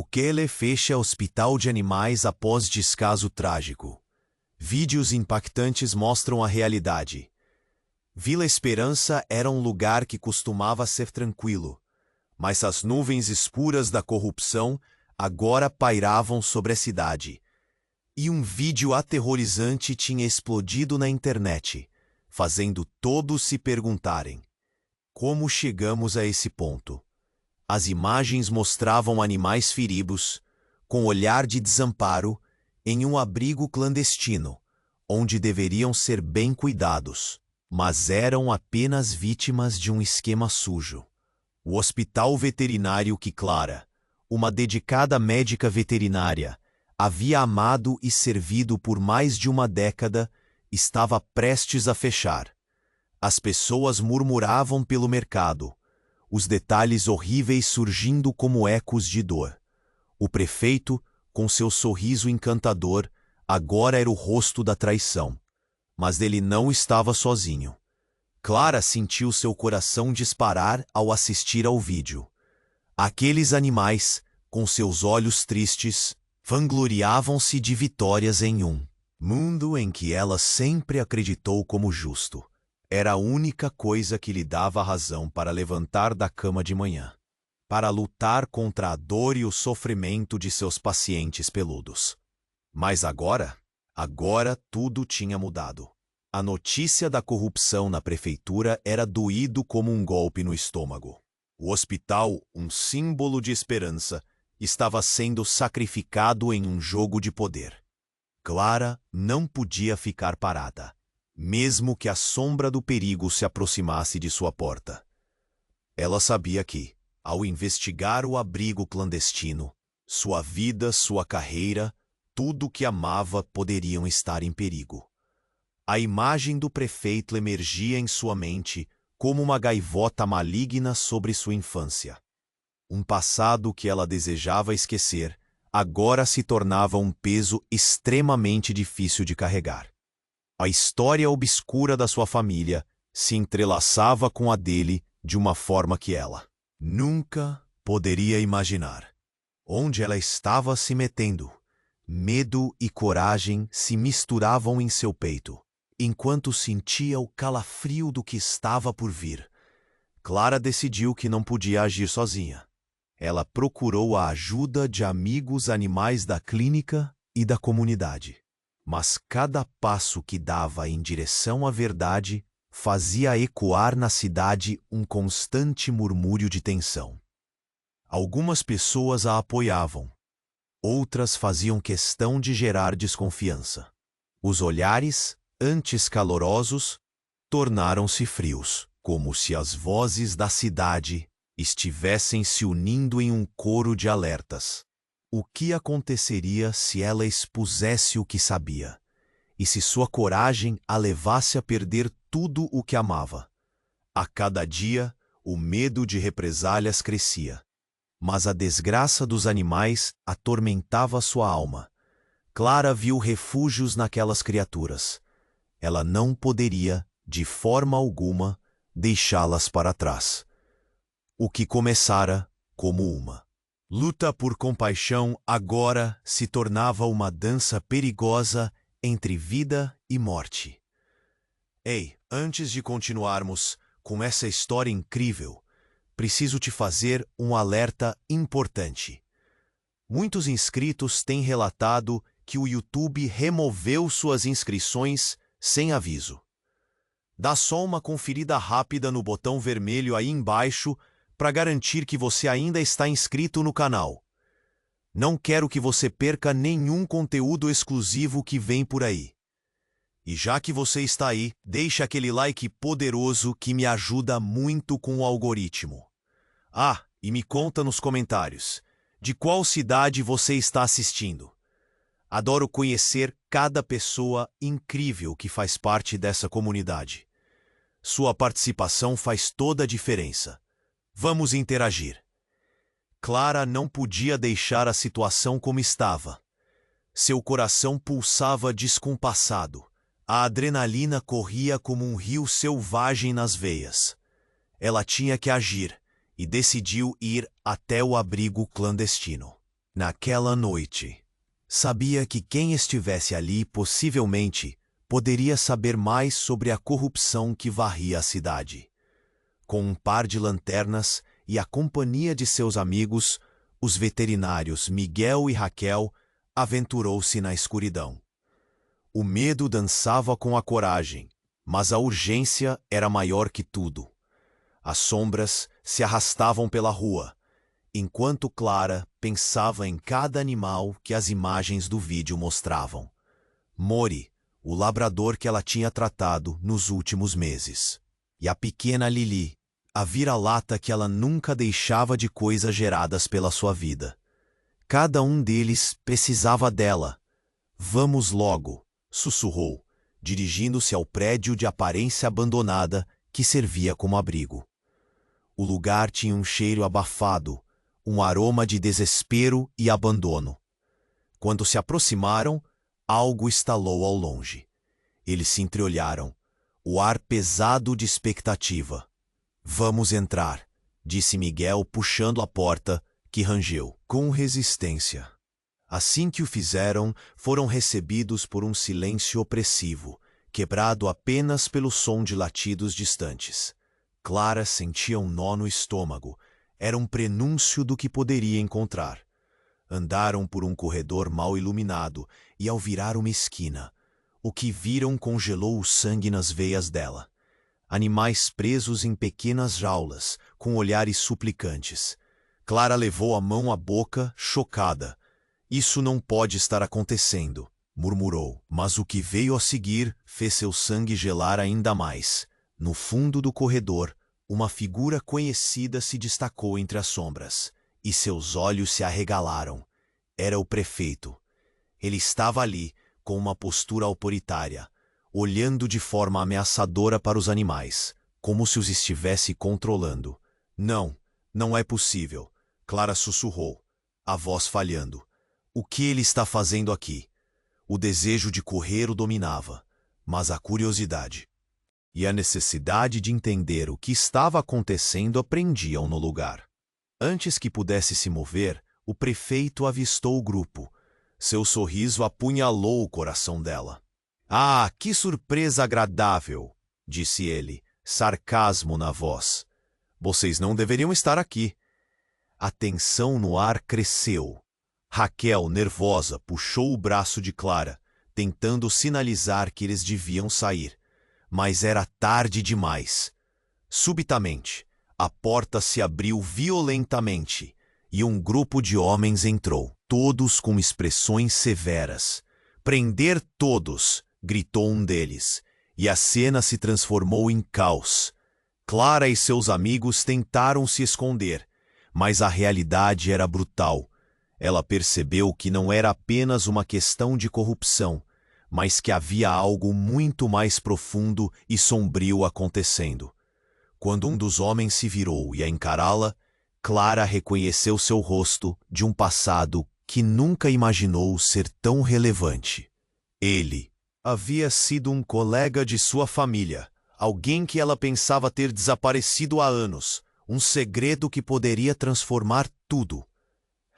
Ukele fecha hospital de animais após descaso trágico. Vídeos impactantes mostram a realidade. Vila Esperança era um lugar que costumava ser tranquilo, mas as nuvens escuras da corrupção agora pairavam sobre a cidade. E um vídeo aterrorizante tinha explodido na internet, fazendo todos se perguntarem: como chegamos a esse ponto? As imagens mostravam animais feridos, com olhar de desamparo, em um abrigo clandestino, onde deveriam ser bem cuidados, mas eram apenas vítimas de um esquema sujo. O hospital veterinário que Clara, uma dedicada médica veterinária, havia amado e servido por mais de uma década, estava prestes a fechar. As pessoas murmuravam pelo mercado, os detalhes horríveis surgindo como ecos de dor. O prefeito, com seu sorriso encantador, agora era o rosto da traição. Mas ele não estava sozinho. Clara sentiu seu coração disparar ao assistir ao vídeo. Aqueles animais, com seus olhos tristes, vangloriavam-se de vitórias em um mundo em que ela sempre acreditou como justo. Era a única coisa que lhe dava razão para levantar da cama de manhã, para lutar contra a dor e o sofrimento de seus pacientes peludos. Mas agora tudo tinha mudado. A notícia da corrupção na prefeitura era doído como um golpe no estômago. O hospital, um símbolo de esperança, estava sendo sacrificado em um jogo de poder. Clara não podia ficar parada, mesmo que a sombra do perigo se aproximasse de sua porta. Ela sabia que, ao investigar o abrigo clandestino, sua vida, sua carreira, tudo o que amava poderiam estar em perigo. A imagem do prefeito emergia em sua mente como uma gaivota maligna sobre sua infância. Um passado que ela desejava esquecer, agora se tornava um peso extremamente difícil de carregar. A história obscura da sua família se entrelaçava com a dele de uma forma que ela nunca poderia imaginar. Onde ela estava se metendo, medo e coragem se misturavam em seu peito, enquanto sentia o calafrio do que estava por vir. Clara decidiu que não podia agir sozinha. Ela procurou a ajuda de amigos animais da clínica e da comunidade. Mas cada passo que dava em direção à verdade fazia ecoar na cidade um constante murmúrio de tensão. Algumas pessoas a apoiavam, outras faziam questão de gerar desconfiança. Os olhares, antes calorosos, tornaram-se frios, como se as vozes da cidade estivessem se unindo em um coro de alertas. O que aconteceria se ela expusesse o que sabia? E se sua coragem a levasse a perder tudo o que amava? A cada dia, o medo de represálias crescia. Mas a desgraça dos animais atormentava sua alma. Clara viu refúgios naquelas criaturas. Ela não poderia, de forma alguma, deixá-las para trás. O que começara como uma luta por compaixão agora se tornava uma dança perigosa entre vida e morte. Ei, antes de continuarmos com essa história incrível, preciso te fazer um alerta importante. Muitos inscritos têm relatado que o YouTube removeu suas inscrições sem aviso. Dá só uma conferida rápida no botão vermelho aí embaixo para garantir que você ainda está inscrito no canal. Não quero que você perca nenhum conteúdo exclusivo que vem por aí. E já que você está aí, deixa aquele like poderoso que me ajuda muito com o algoritmo. Ah, e me conta nos comentários, de qual cidade você está assistindo? Adoro conhecer cada pessoa incrível que faz parte dessa comunidade. Sua participação faz toda a diferença. Vamos interagir. Clara não podia deixar a situação como estava. Seu coração pulsava descompassado. A adrenalina corria como um rio selvagem nas veias. Ela tinha que agir e decidiu ir até o abrigo clandestino. Naquela noite, sabia que quem estivesse ali possivelmente poderia saber mais sobre a corrupção que varria a cidade. Com um par de lanternas e a companhia de seus amigos, os veterinários Miguel e Raquel aventurou-se na escuridão. O medo dançava com a coragem, mas a urgência era maior que tudo. As sombras se arrastavam pela rua, enquanto Clara pensava em cada animal que as imagens do vídeo mostravam. Mori, o labrador que ela tinha tratado nos últimos meses. E a pequena Lili, a vira-lata que ela nunca deixava de coisas geradas pela sua vida. Cada um deles precisava dela. Vamos logo, sussurrou, dirigindo-se ao prédio de aparência abandonada que servia como abrigo. O lugar tinha um cheiro abafado, um aroma de desespero e abandono. Quando se aproximaram, algo estalou ao longe. Eles se entreolharam, o ar pesado de expectativa. Vamos entrar, disse Miguel puxando a porta, que rangeu, com resistência. Assim que o fizeram, foram recebidos por um silêncio opressivo, quebrado apenas pelo som de latidos distantes. Clara sentia um nó no estômago. Era um prenúncio do que poderia encontrar. Andaram por um corredor mal iluminado e, ao virar uma esquina, o que viram congelou o sangue nas veias dela. Animais presos em pequenas jaulas, com olhares suplicantes. Clara levou a mão à boca, chocada. Isso não pode estar acontecendo, murmurou. Mas o que veio a seguir fez seu sangue gelar ainda mais. No fundo do corredor, uma figura conhecida se destacou entre as sombras, e seus olhos se arregalaram. Era o prefeito. Ele estava ali, com uma postura autoritária, olhando de forma ameaçadora para os animais, como se os estivesse controlando. Não, não é possível, Clara sussurrou, a voz falhando. O que ele está fazendo aqui? O desejo de correr o dominava, mas a curiosidade e a necessidade de entender o que estava acontecendo a prendiam no lugar. Antes que pudesse se mover, o prefeito avistou o grupo. Seu sorriso apunhalou o coração dela. Ah, que surpresa agradável, disse ele, sarcasmo na voz. Vocês não deveriam estar aqui. A tensão no ar cresceu. Raquel, nervosa, puxou o braço de Clara, tentando sinalizar que eles deviam sair. Mas era tarde demais. Subitamente, a porta se abriu violentamente e um grupo de homens entrou, todos com expressões severas. Prender todos! Gritou um deles, e a cena se transformou em caos. Clara e seus amigos tentaram se esconder, mas a realidade era brutal. Ela percebeu que não era apenas uma questão de corrupção, mas que havia algo muito mais profundo e sombrio acontecendo. Quando um dos homens se virou e a encará-la, Clara reconheceu seu rosto de um passado que nunca imaginou ser tão relevante. Ele havia sido um colega de sua família, alguém que ela pensava ter desaparecido há anos, um segredo que poderia transformar tudo.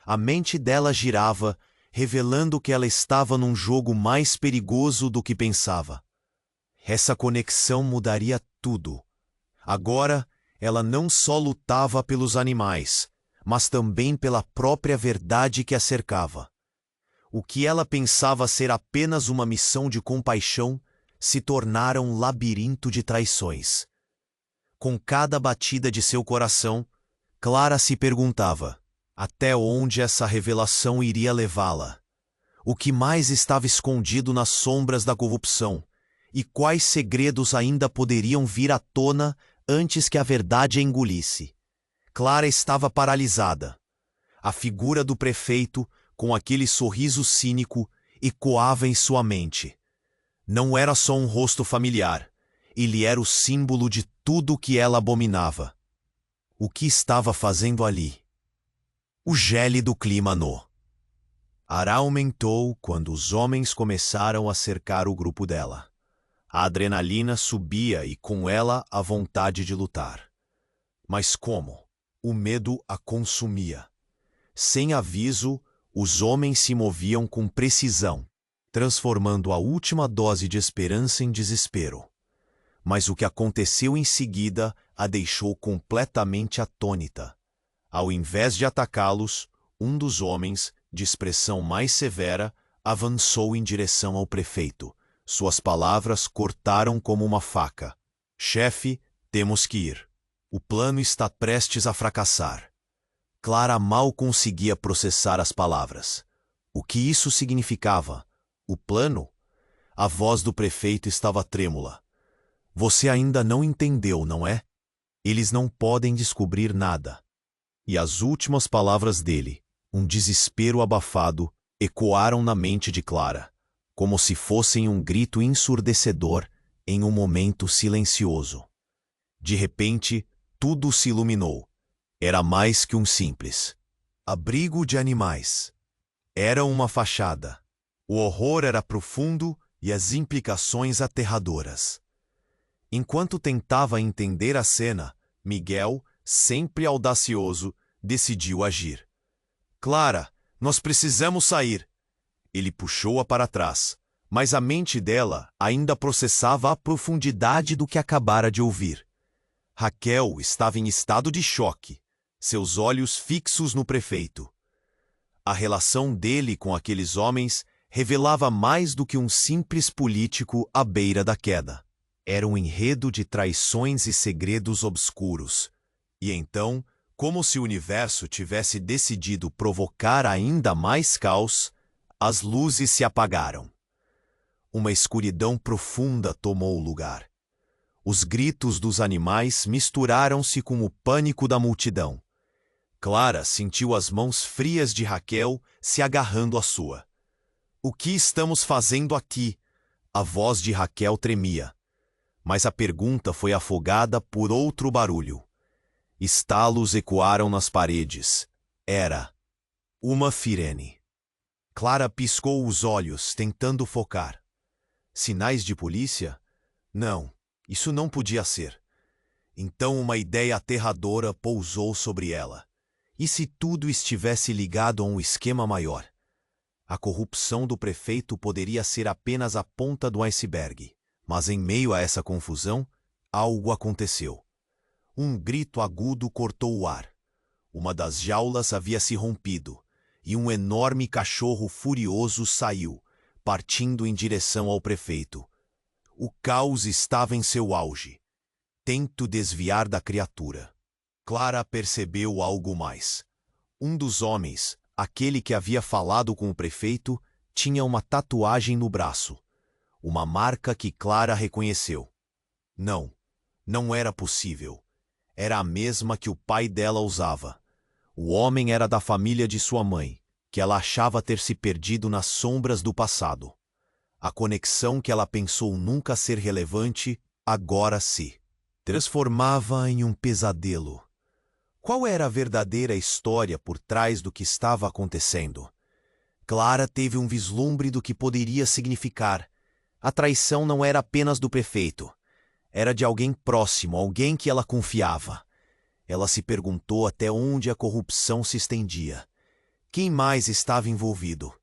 A mente dela girava, revelando que ela estava num jogo mais perigoso do que pensava. Essa conexão mudaria tudo. Agora, ela não só lutava pelos animais, mas também pela própria verdade que a cercava. O que ela pensava ser apenas uma missão de compaixão se tornara um labirinto de traições. Com cada batida de seu coração, Clara se perguntava até onde essa revelação iria levá-la. O que mais estava escondido nas sombras da corrupção e quais segredos ainda poderiam vir à tona antes que a verdade a engolisse. Clara estava paralisada. A figura do prefeito, com aquele sorriso cínico, ecoava em sua mente. Não era só um rosto familiar. Ele era o símbolo de tudo o que ela abominava. O que estava fazendo ali? O gélido clima no ar aumentou quando os homens começaram a cercar o grupo dela. A adrenalina subia e com ela a vontade de lutar. Mas como? O medo a consumia. Sem aviso, Os homens se moviam com precisão, transformando a última dose de esperança em desespero. Mas o que aconteceu em seguida a deixou completamente atônita. Ao invés de atacá-los, um dos homens, de expressão mais severa, avançou em direção ao prefeito. Suas palavras cortaram como uma faca. Chefe, temos que ir. O plano está prestes a fracassar. Clara mal conseguia processar as palavras. O que isso significava? O plano? A voz do prefeito estava trêmula. Você ainda não entendeu, não é? Eles não podem descobrir nada. E as últimas palavras dele, um desespero abafado, ecoaram na mente de Clara, como se fossem um grito ensurdecedor em um momento silencioso. De repente, tudo se iluminou. Era mais que um simples abrigo de animais. Era uma fachada. O horror era profundo e as implicações aterradoras. Enquanto tentava entender a cena, Miguel, sempre audacioso, decidiu agir. Clara, nós precisamos sair. Ele puxou-a para trás, mas a mente dela ainda processava a profundidade do que acabara de ouvir. Raquel estava em estado de choque, seus olhos fixos no prefeito. A relação dele com aqueles homens revelava mais do que um simples político à beira da queda. Era um enredo de traições e segredos obscuros. E então, como se o universo tivesse decidido provocar ainda mais caos, as luzes se apagaram. Uma escuridão profunda tomou o lugar. Os gritos dos animais misturaram-se com o pânico da multidão. Clara sentiu as mãos frias de Raquel se agarrando à sua. O que estamos fazendo aqui? A voz de Raquel tremia. Mas a pergunta foi afogada por outro barulho. Estalos ecoaram nas paredes. Era uma sirene. Clara piscou os olhos, tentando focar. Sinais de polícia? Não, isso não podia ser. Então uma ideia aterradora pousou sobre ela. E se tudo estivesse ligado a um esquema maior? A corrupção do prefeito poderia ser apenas a ponta do iceberg. Mas em meio a essa confusão, algo aconteceu. Um grito agudo cortou o ar. Uma das jaulas havia se rompido, e um enorme cachorro furioso saiu, partindo em direção ao prefeito. O caos estava em seu auge. Tento desviar da criatura. Clara percebeu algo mais. Um dos homens, aquele que havia falado com o prefeito, tinha uma tatuagem no braço. Uma marca que Clara reconheceu. Não, não era possível. Era a mesma que o pai dela usava. O homem era da família de sua mãe, que ela achava ter se perdido nas sombras do passado. A conexão que ela pensou nunca ser relevante, agora se transformava em um pesadelo. Qual era a verdadeira história por trás do que estava acontecendo? Clara teve um vislumbre do que poderia significar. A traição não era apenas do prefeito. Era de alguém próximo, alguém que ela confiava. Ela se perguntou até onde a corrupção se estendia. Quem mais estava envolvido?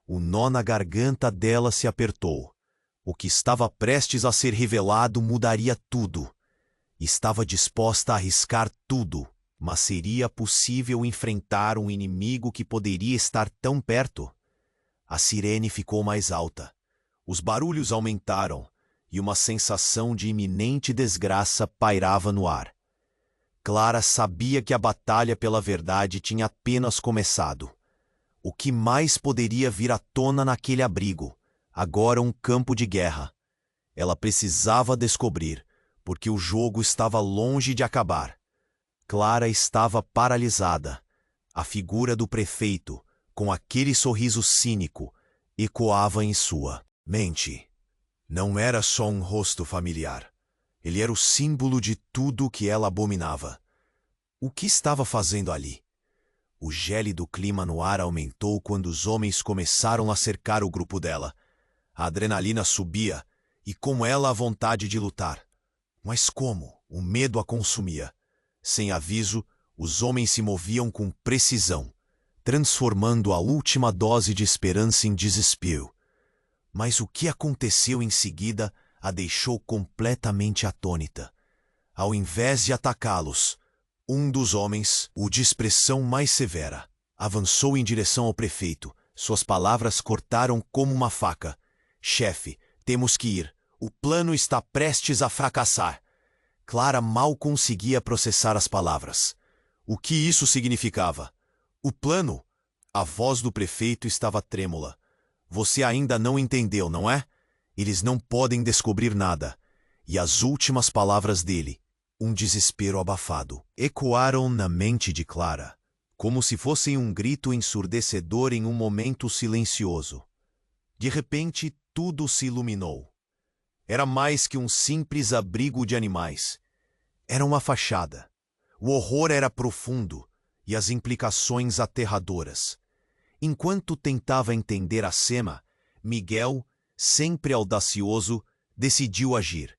O nó na garganta dela se apertou. O que estava prestes a ser revelado mudaria tudo. Estava disposta a arriscar tudo, mas seria possível enfrentar um inimigo que poderia estar tão perto? A sirene ficou mais alta. Os barulhos aumentaram, e uma sensação de iminente desgraça pairava no ar. Clara sabia que a batalha pela verdade tinha apenas começado. O que mais poderia vir à tona naquele abrigo? Agora um campo de guerra. Ela precisava descobrir, porque o jogo estava longe de acabar. Clara estava paralisada. A figura do prefeito, com aquele sorriso cínico, ecoava em sua mente. Não era só um rosto familiar. Ele era o símbolo de tudo o que ela abominava. O que estava fazendo ali? O gélido clima no ar aumentou quando os homens começaram a cercar o grupo dela. A adrenalina subia, e com ela a vontade de lutar. Mas como? O medo a consumia. Sem aviso, os homens se moviam com precisão. transformando a última dose de esperança em desespero. Mas o que aconteceu em seguida a deixou completamente atônita. Ao invés de atacá-los, um dos homens, o de expressão mais severa, avançou em direção ao prefeito. Suas palavras cortaram como uma faca. Chefe, temos que ir. O plano está prestes a fracassar. Clara mal conseguia processar as palavras. O que isso significava? O plano? A voz do prefeito estava trêmula. Você ainda não entendeu, não é? Eles não podem descobrir nada. E as últimas palavras dele, um desespero abafado, ecoaram na mente de Clara, como se fossem um grito ensurdecedor em um momento silencioso. De repente, tudo se iluminou. Era mais que um simples abrigo de animais. Era uma fachada. O horror era profundo e as implicações aterradoras. Enquanto tentava entender a cena, Miguel, sempre audacioso, decidiu agir.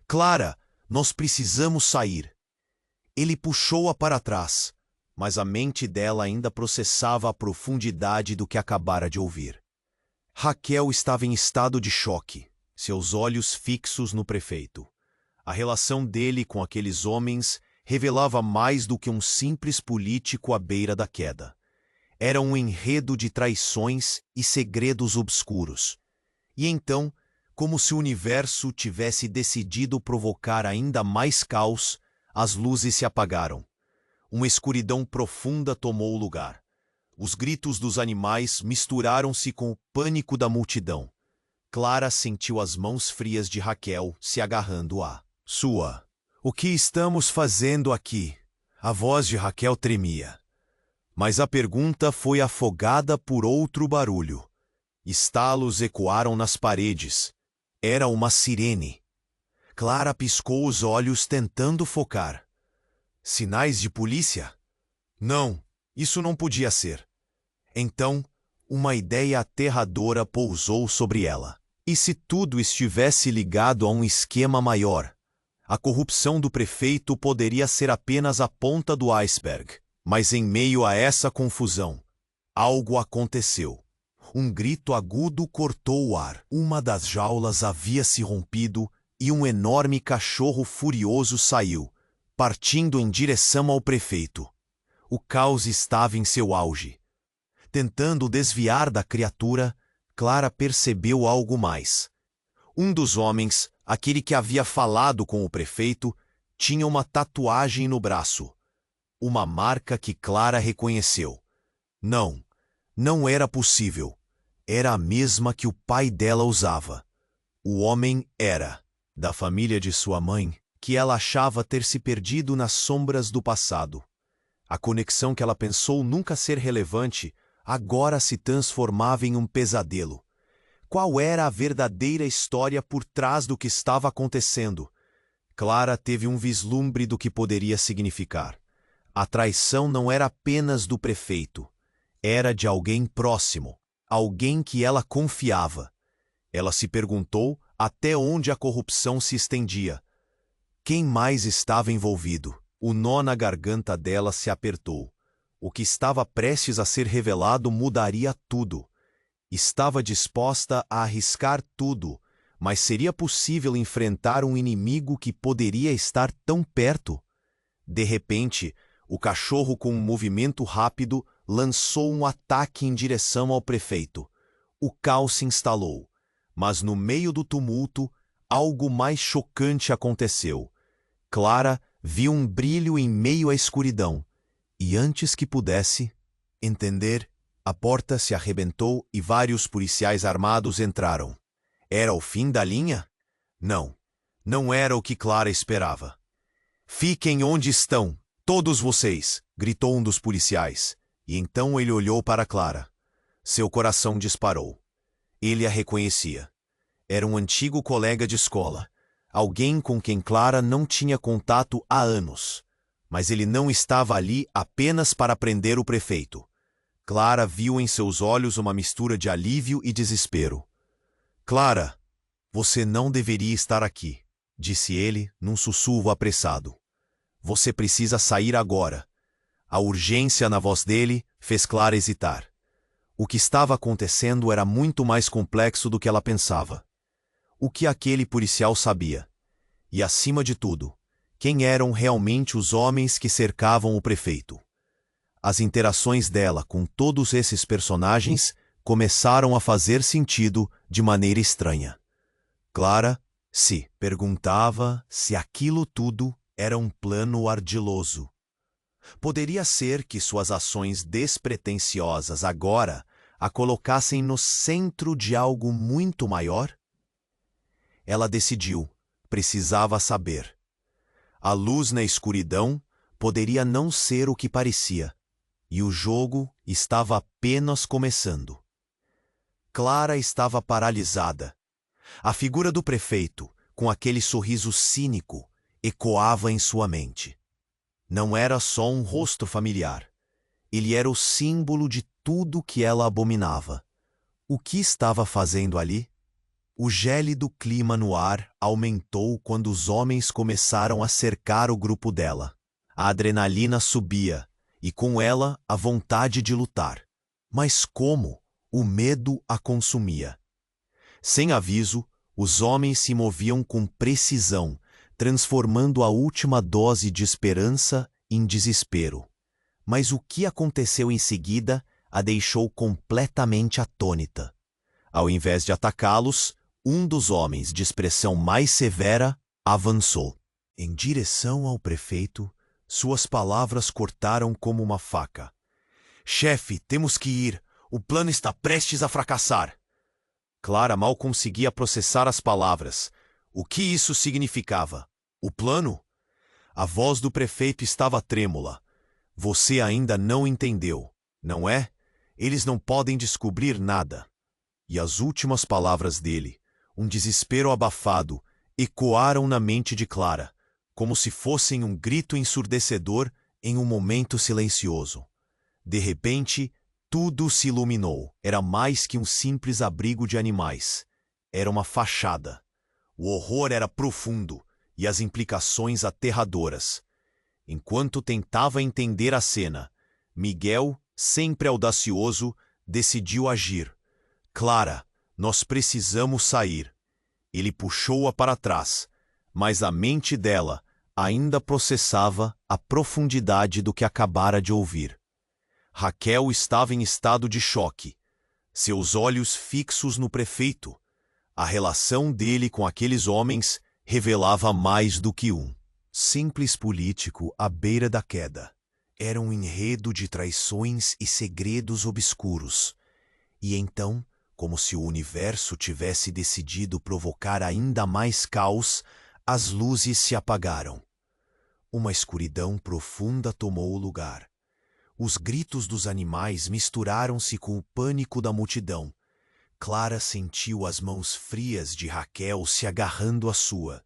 Clara, nós precisamos sair. Ele puxou-a para trás, mas a mente dela ainda processava a profundidade do que acabara de ouvir. Raquel estava em estado de choque, seus olhos fixos no prefeito. A relação dele com aqueles homens revelava mais do que um simples político à beira da queda. Era um enredo de traições e segredos obscuros. E então, como se o universo tivesse decidido provocar ainda mais caos, as luzes se apagaram. Uma escuridão profunda tomou o lugar. Os gritos dos animais misturaram-se com o pânico da multidão. Clara sentiu as mãos frias de Raquel se agarrando à sua. O que estamos fazendo aqui? A voz de Raquel tremia. Mas a pergunta foi afogada por outro barulho. Estalos ecoaram nas paredes. Era uma sirene. Clara piscou os olhos tentando focar. Sinais de polícia? Não, isso não podia ser. Então, uma ideia aterradora pousou sobre ela. E se tudo estivesse ligado a um esquema maior? A corrupção do prefeito poderia ser apenas a ponta do iceberg. Mas em meio a essa confusão, algo aconteceu. Um grito agudo cortou o ar. Uma das jaulas havia se rompido e um enorme cachorro furioso saiu, partindo em direção ao prefeito. O caos estava em seu auge. Tentando desviar da criatura, Clara percebeu algo mais. Um dos homens, aquele que havia falado com o prefeito, tinha uma tatuagem no braço. Uma marca que Clara reconheceu. Não era possível. Era a mesma que o pai dela usava. O homem era da família de sua mãe, que ela achava ter se perdido nas sombras do passado. A conexão que ela pensou nunca ser relevante, agora se transformava em um pesadelo. Qual era a verdadeira história por trás do que estava acontecendo? Clara teve um vislumbre do que poderia significar. A traição não era apenas do prefeito. Era de alguém próximo, alguém que ela confiava. Ela se perguntou até onde a corrupção se estendia. Quem mais estava envolvido? O nó na garganta dela se apertou. O que estava prestes a ser revelado mudaria tudo. Estava disposta a arriscar tudo, mas seria possível enfrentar um inimigo que poderia estar tão perto? De repente, o cachorro, com um movimento rápido, lançou um ataque em direção ao prefeito. O caos se instalou, mas no meio do tumulto, algo mais chocante aconteceu. Clara viu um brilho em meio à escuridão, e antes que pudesse entender, a porta se arrebentou e vários policiais armados entraram. Era o fim da linha? Não era o que Clara esperava. Fiquem onde estão! Todos vocês! Gritou um dos policiais. E então ele olhou para Clara. Seu coração disparou. Ele a reconhecia. Era um antigo colega de escola. Alguém com quem Clara não tinha contato há anos. Mas ele não estava ali apenas para prender o prefeito. Clara viu em seus olhos uma mistura de alívio e desespero. Clara, você não deveria estar aqui, disse ele num sussurro apressado. Você precisa sair agora. A urgência na voz dele fez Clara hesitar. O que estava acontecendo era muito mais complexo do que ela pensava. O que aquele policial sabia? E, acima de tudo, quem eram realmente os homens que cercavam o prefeito? As interações dela com todos esses personagens começaram a fazer sentido de maneira estranha. Clara se perguntava se aquilo tudo era um plano ardiloso. Poderia ser que suas ações despretensiosas agora a colocassem no centro de algo muito maior? Ela decidiu, precisava saber. A luz na escuridão poderia não ser o que parecia, e o jogo estava apenas começando. Clara estava paralisada. A figura do prefeito, com aquele sorriso cínico, ecoava em sua mente. Não era só um rosto familiar. Ele era o símbolo de tudo que ela abominava. O que estava fazendo ali? O gélido clima no ar aumentou quando os homens começaram a cercar o grupo dela. A adrenalina subia, e com ela a vontade de lutar. Mas como? O medo a consumia. Sem aviso, os homens se moviam com precisão, transformando a última dose de esperança em desespero. Mas o que aconteceu em seguida a deixou completamente atônita. Ao invés de atacá-los, um dos homens de expressão mais severa avançou. Em direção ao prefeito, suas palavras cortaram como uma faca. "Chefe, temos que ir. O plano está prestes a fracassar." Clara mal conseguia processar as palavras. O que isso significava? O plano? A voz do prefeito estava trêmula. "Você ainda não entendeu, não é? Eles não podem descobrir nada." E as últimas palavras dele, um desespero abafado, ecoaram na mente de Clara, como se fossem um grito ensurdecedor em um momento silencioso. De repente, tudo se iluminou. Era mais que um simples abrigo de animais. Era uma fachada. O horror era profundo e as implicações aterradoras. Enquanto tentava entender a cena, Miguel, sempre audacioso, decidiu agir. "Clara, nós precisamos sair." Ele puxou-a para trás, mas a mente dela ainda processava a profundidade do que acabara de ouvir. Raquel estava em estado de choque, seus olhos fixos no prefeito. A relação dele com aqueles homens revelava mais do que um simples político à beira da queda. Era um enredo de traições e segredos obscuros. E então, como se o universo tivesse decidido provocar ainda mais caos, as luzes se apagaram. Uma escuridão profunda tomou o lugar. Os gritos dos animais misturaram-se com o pânico da multidão. Clara sentiu as mãos frias de Raquel se agarrando à sua.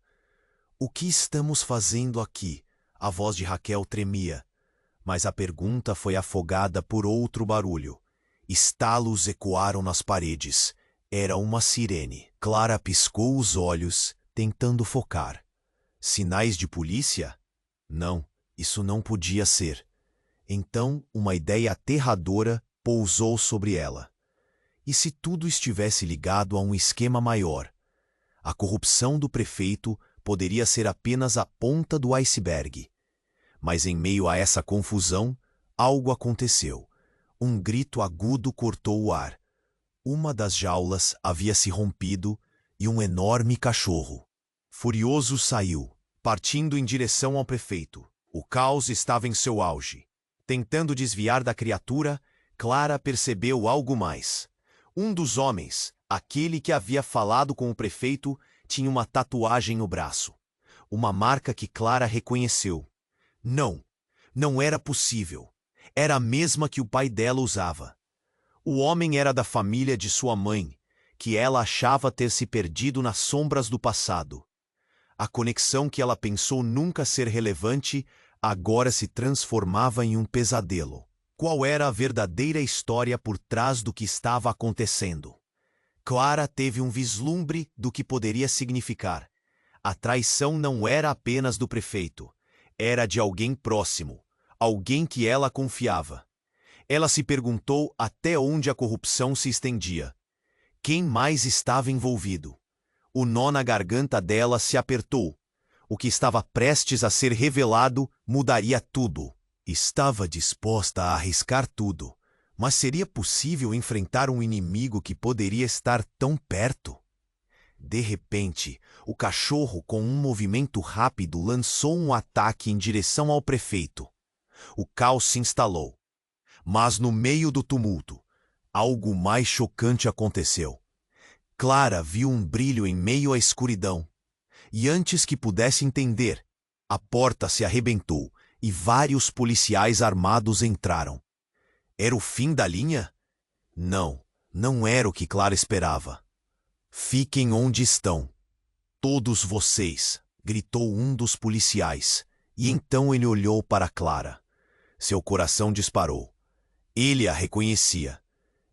"O que estamos fazendo aqui?" A voz de Raquel tremia, mas a pergunta foi afogada por outro barulho. Estalos ecoaram nas paredes. Era uma sirene. Clara piscou os olhos, tentando focar. Sinais de polícia? Não, isso não podia ser. Então, uma ideia aterradora pousou sobre ela. E se tudo estivesse ligado a um esquema maior? A corrupção do prefeito poderia ser apenas a ponta do iceberg. Mas em meio a essa confusão, algo aconteceu. Um grito agudo cortou o ar. Uma das jaulas havia se rompido e um enorme cachorro, furioso, saiu, partindo em direção ao prefeito. O caos estava em seu auge. Tentando desviar da criatura, Clara percebeu algo mais. Um dos homens, aquele que havia falado com o prefeito, tinha uma tatuagem no braço. Uma marca que Clara reconheceu. Não era possível. Era a mesma que o pai dela usava. O homem era da família de sua mãe, que ela achava ter se perdido nas sombras do passado. A conexão que ela pensou nunca ser relevante agora se transformava em um pesadelo. Qual era a verdadeira história por trás do que estava acontecendo? Clara teve um vislumbre do que poderia significar. A traição não era apenas do prefeito. Era de alguém próximo. alguém que ela confiava. Ela se perguntou até onde a corrupção se estendia. Quem mais estava envolvido? O nó na garganta dela se apertou. O que estava prestes a ser revelado mudaria tudo. Estava disposta a arriscar tudo, mas seria possível enfrentar um inimigo que poderia estar tão perto? De repente, o cachorro, com um movimento rápido, lançou um ataque em direção ao prefeito. O caos se instalou. Mas no meio do tumulto, algo mais chocante aconteceu. Clara viu um brilho em meio à escuridão. E antes que pudesse entender, a porta se arrebentou e vários policiais armados entraram. Era o fim da linha? Não, não era o que Clara esperava. Fiquem onde estão. Todos vocês, gritou um dos policiais, e então ele olhou para Clara. Seu coração disparou. Ele a reconhecia.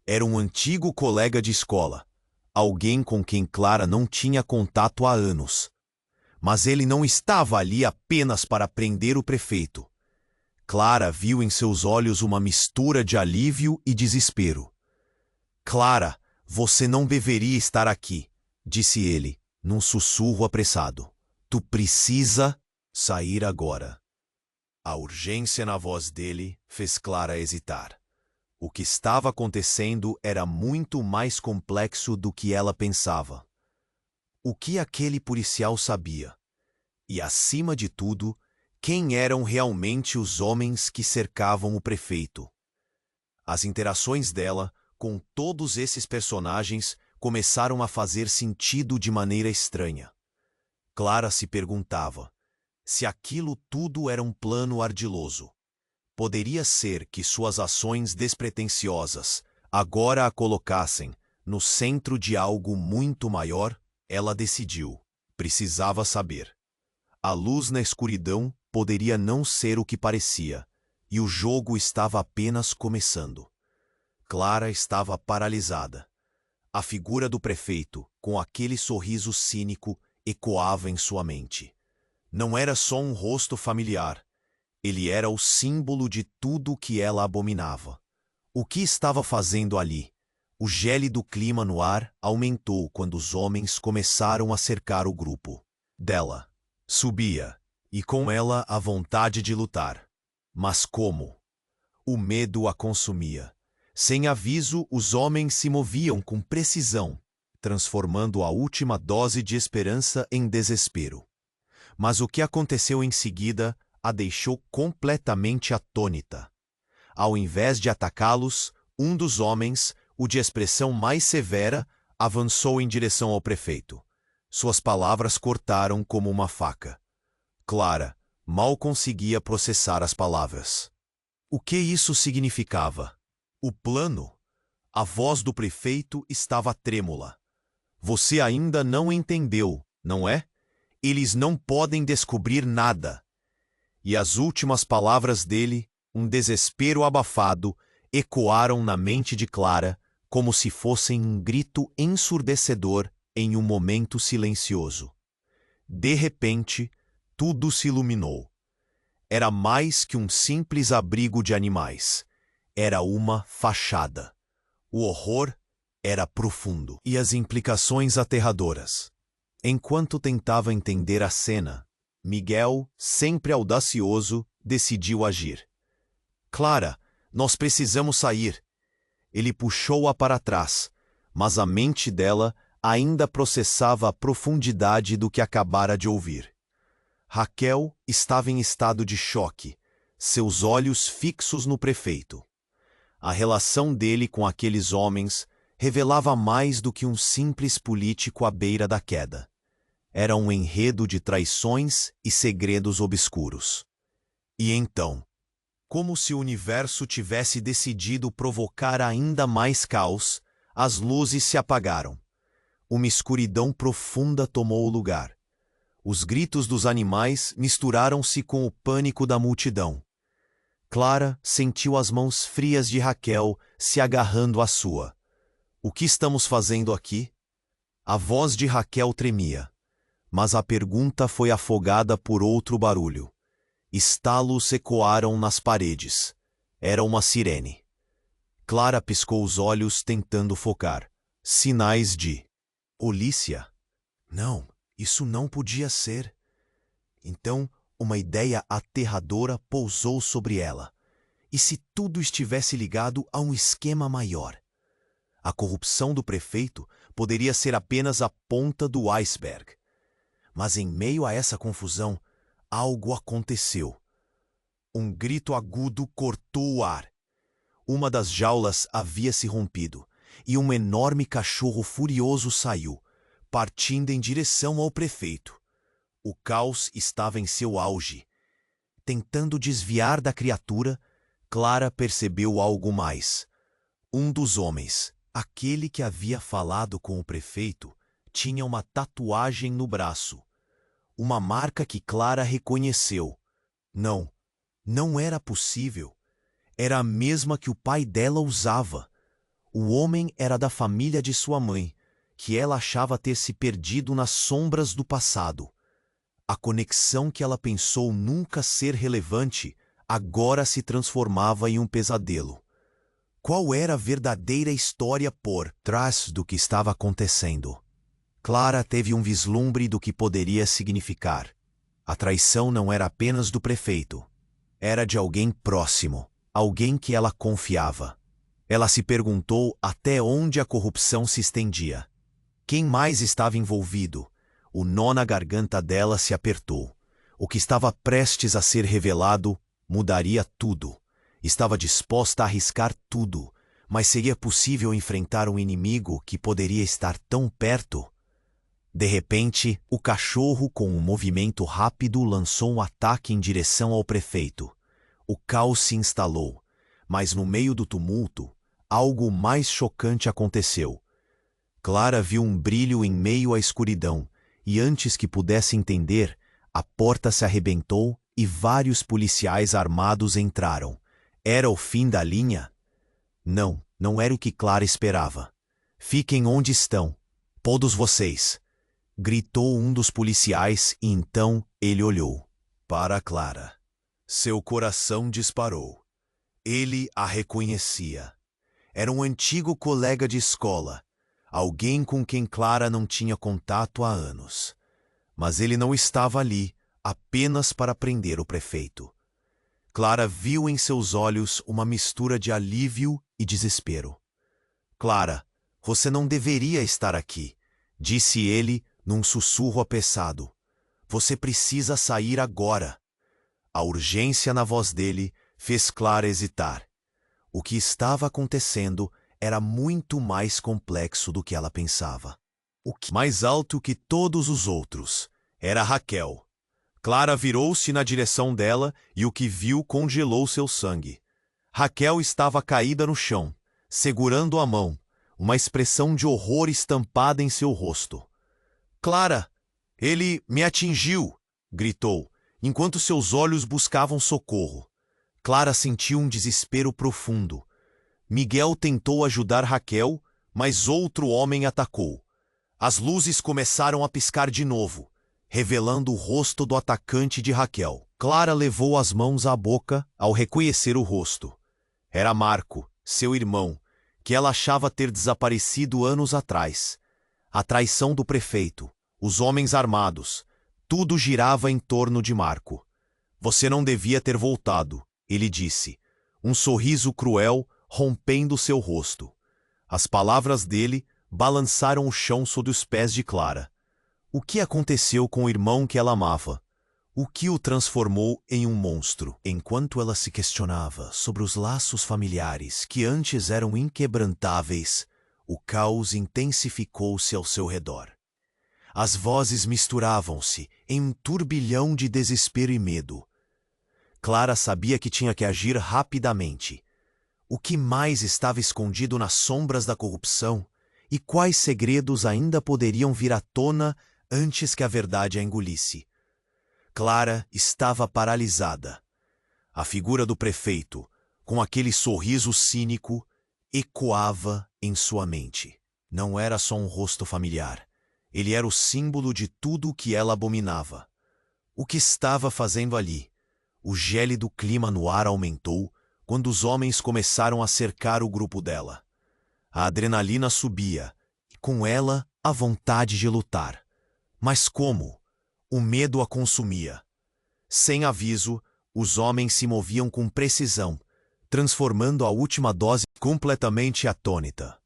Era um antigo colega de escola, alguém com quem Clara não tinha contato há anos. Mas ele não estava ali apenas para prender o prefeito. Clara viu em seus olhos uma mistura de alívio e desespero. Clara, você não deveria estar aqui, disse ele, num sussurro apressado. Tu precisa sair agora. A urgência na voz dele fez Clara hesitar. O que estava acontecendo era muito mais complexo do que ela pensava. O que aquele policial sabia? E, acima de tudo, quem eram realmente os homens que cercavam o prefeito? As interações dela com todos esses personagens começaram a fazer sentido de maneira estranha. Clara se perguntava se aquilo tudo era um plano ardiloso. Poderia ser que suas ações despretensiosas agora a colocassem no centro de algo muito maior? Ela decidiu. Precisava saber. A luz na escuridão poderia não ser o que parecia, e o jogo estava apenas começando. Clara estava paralisada. A figura do prefeito, com aquele sorriso cínico, ecoava em sua mente. Não era só um rosto familiar. Ele era o símbolo de tudo que ela abominava. O que estava fazendo ali? O gélido clima no ar aumentou quando os homens começaram a cercar o grupo dela. Subia, e com ela a vontade de lutar. Mas como? O medo a consumia. Sem aviso, os homens se moviam com precisão, transformando a última dose de esperança em desespero. Mas o que aconteceu em seguida a deixou completamente atônita. Ao invés de atacá-los, um dos homens, o de expressão mais severa, avançou em direção ao prefeito. Suas palavras cortaram como uma faca. Clara mal conseguia processar as palavras. O que isso significava? O plano? A voz do prefeito estava trêmula. Você ainda não entendeu, não é? Eles não podem descobrir nada. E as últimas palavras dele, um desespero abafado, ecoaram na mente de Clara como se fossem um grito ensurdecedor em um momento silencioso. De repente, tudo se iluminou. Era mais que um simples abrigo de animais. Era uma fachada. O horror era profundo e as implicações aterradoras. Enquanto tentava entender a cena, Miguel, sempre audacioso, decidiu agir. Clara, nós precisamos sair. Ele puxou-a para trás, mas a mente dela ainda processava a profundidade do que acabara de ouvir. Raquel estava em estado de choque, seus olhos fixos no prefeito. A relação dele com aqueles homens revelava mais do que um simples político à beira da queda. Era um enredo de traições e segredos obscuros. E então, como se o universo tivesse decidido provocar ainda mais caos, as luzes se apagaram. Uma escuridão profunda tomou o lugar. Os gritos dos animais misturaram-se com o pânico da multidão. Clara sentiu as mãos frias de Raquel se agarrando à sua. O que estamos fazendo aqui? A voz de Raquel tremia, mas a pergunta foi afogada por outro barulho. Estalos ecoaram nas paredes. Era uma sirene. Clara piscou os olhos tentando focar. Sinais de polícia. Não, isso não podia ser. Então, uma ideia aterradora pousou sobre ela. E se tudo estivesse ligado a um esquema maior? A corrupção do prefeito poderia ser apenas a ponta do iceberg. Mas em meio a essa confusão, algo aconteceu. Um grito agudo cortou o ar. Uma das jaulas havia se rompido, e um enorme cachorro furioso saiu, partindo em direção ao prefeito. O caos estava em seu auge. Tentando desviar da criatura, Clara percebeu algo mais. Um dos homens, aquele que havia falado com o prefeito, tinha uma tatuagem no braço. Uma marca que Clara reconheceu. Não era possível. Era a mesma que o pai dela usava. O homem era da família de sua mãe, que ela achava ter se perdido nas sombras do passado. A conexão que ela pensou nunca ser relevante, agora se transformava em um pesadelo. Qual era a verdadeira história por trás do que estava acontecendo? Clara teve um vislumbre do que poderia significar. A traição não era apenas do prefeito. Era de alguém próximo, alguém que ela confiava. Ela se perguntou até onde a corrupção se estendia. Quem mais estava envolvido? O nó na garganta dela se apertou. O que estava prestes a ser revelado mudaria tudo. Estava disposta a arriscar tudo, mas seria possível enfrentar um inimigo que poderia estar tão perto? De repente, o cachorro, com um movimento rápido, lançou um ataque em direção ao prefeito. O caos se instalou, mas no meio do tumulto, algo mais chocante aconteceu. Clara viu um brilho em meio à escuridão, e antes que pudesse entender, a porta se arrebentou e vários policiais armados entraram. Era o fim da linha? Não era o que Clara esperava. Fiquem onde estão, todos vocês! Gritou um dos policiais e então ele olhou para Clara. Seu coração disparou. Ele a reconhecia. Era um antigo colega de escola, alguém com quem Clara não tinha contato há anos. Mas ele não estava ali apenas para prender o prefeito. Clara viu em seus olhos uma mistura de alívio e desespero. Clara, você não deveria estar aqui, disse ele num sussurro apressado. Você precisa sair agora. A urgência na voz dele fez Clara hesitar. O que estava acontecendo era muito mais complexo do que ela pensava. O que mais alto que todos os outros era Raquel. Clara virou-se na direção dela e o que viu congelou seu sangue. Raquel estava caída no chão, segurando a mão, uma expressão de horror estampada em seu rosto. Clara, ele me atingiu, gritou, enquanto seus olhos buscavam socorro. Clara sentiu um desespero profundo. Miguel tentou ajudar Raquel, mas outro homem atacou. As luzes começaram a piscar de novo, revelando o rosto do atacante de Raquel. Clara levou as mãos à boca ao reconhecer o rosto. Era Marco, seu irmão, que ela achava ter desaparecido anos atrás. A traição do prefeito, os homens armados, tudo girava em torno de Marco. Você não devia ter voltado, ele disse, um sorriso cruel rompendo seu rosto. As palavras dele balançaram o chão sob os pés de Clara. O que aconteceu com o irmão que ela amava? O que o transformou em um monstro? Enquanto ela se questionava sobre os laços familiares que antes eram inquebrantáveis, o caos intensificou-se ao seu redor. As vozes misturavam-se em um turbilhão de desespero e medo. Clara sabia que tinha que agir rapidamente. O que mais estava escondido nas sombras da corrupção e quais segredos ainda poderiam vir à tona antes que a verdade a engolisse? Clara estava paralisada. A figura do prefeito, com aquele sorriso cínico, ecoava em sua mente. Não era só um rosto familiar. Ele era o símbolo de tudo o que ela abominava. O que estava fazendo ali? O gélido clima no ar aumentou quando os homens começaram a cercar o grupo dela. A adrenalina subia, e com ela a vontade de lutar. Mas como? O medo a consumia. Sem aviso, os homens se moviam com precisão, transformando a última dose completamente atônita.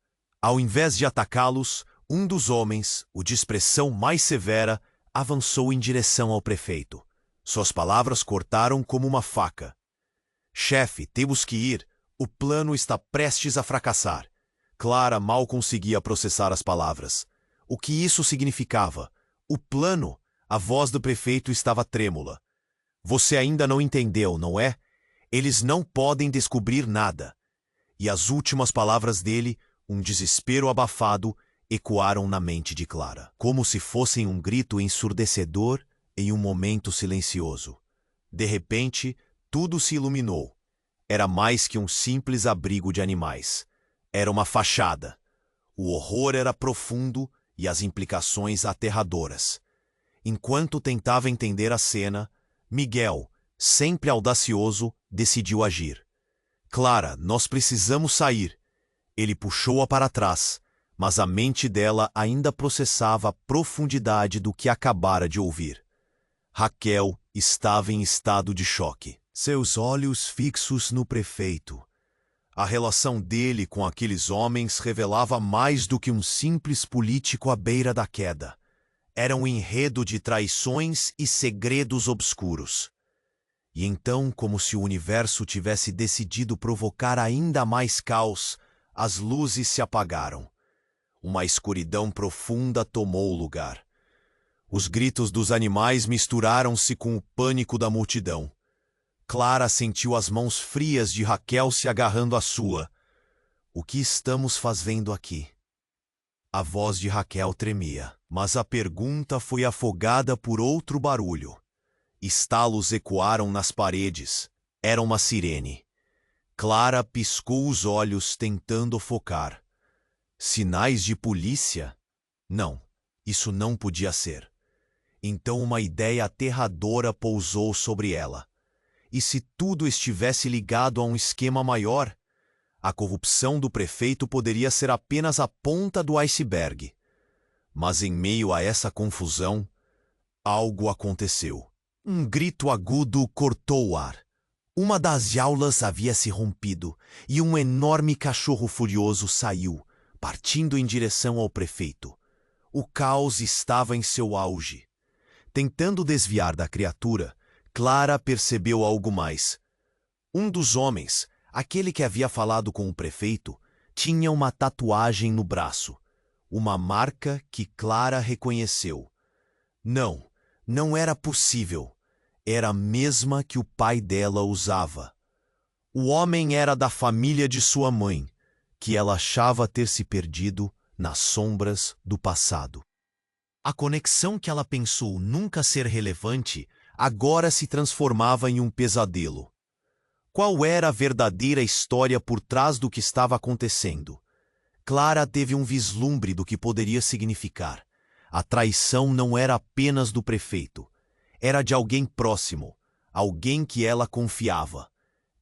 Ao invés de atacá-los, um dos homens, o de expressão mais severa, avançou em direção ao prefeito. Suas palavras cortaram como uma faca. Chefe, temos que ir. O plano está prestes a fracassar. Clara mal conseguia processar as palavras. O que isso significava? O plano? A voz do prefeito estava trêmula. Você ainda não entendeu, não é? Eles não podem descobrir nada. E as últimas palavras dele, um desespero abafado, ecoaram na mente de Clara, como se fossem um grito ensurdecedor em um momento silencioso. De repente, tudo se iluminou. Era mais que um simples abrigo de animais. Era uma fachada. O horror era profundo e as implicações aterradoras. Enquanto tentava entender a cena, Miguel, sempre audacioso, decidiu agir. Clara, nós precisamos sair. Ele puxou-a para trás, mas a mente dela ainda processava a profundidade do que acabara de ouvir. Raquel estava em estado de choque, seus olhos fixos no prefeito. A relação dele com aqueles homens revelava mais do que um simples político à beira da queda. Era um enredo de traições e segredos obscuros. E então, como se o universo tivesse decidido provocar ainda mais caos, as luzes se apagaram. Uma escuridão profunda tomou o lugar. Os gritos dos animais misturaram-se com o pânico da multidão. Clara sentiu as mãos frias de Raquel se agarrando à sua. O que estamos fazendo aqui? A voz de Raquel tremia, mas a pergunta foi afogada por outro barulho. Estalos ecoaram nas paredes. Era uma sirene. Clara piscou os olhos tentando focar. Sinais de polícia? Não, isso não podia ser. Então uma ideia aterradora pousou sobre ela. E se tudo estivesse ligado a um esquema maior? A corrupção do prefeito poderia ser apenas a ponta do iceberg. Mas em meio a essa confusão, algo aconteceu. Um grito agudo cortou o ar. Uma das jaulas havia se rompido e um enorme cachorro furioso saiu, partindo em direção ao prefeito. O caos estava em seu auge. Tentando desviar da criatura, Clara percebeu algo mais. Um dos homens, aquele que havia falado com o prefeito, tinha uma tatuagem no braço. Uma marca que Clara reconheceu. Não, não era possível. Era a mesma que o pai dela usava. O homem era da família de sua mãe, que ela achava ter se perdido nas sombras do passado. A conexão que ela pensou nunca ser relevante agora se transformava em um pesadelo. Qual era a verdadeira história por trás do que estava acontecendo? Clara teve um vislumbre do que poderia significar. A traição não era apenas do prefeito. Era de alguém próximo, alguém que ela confiava.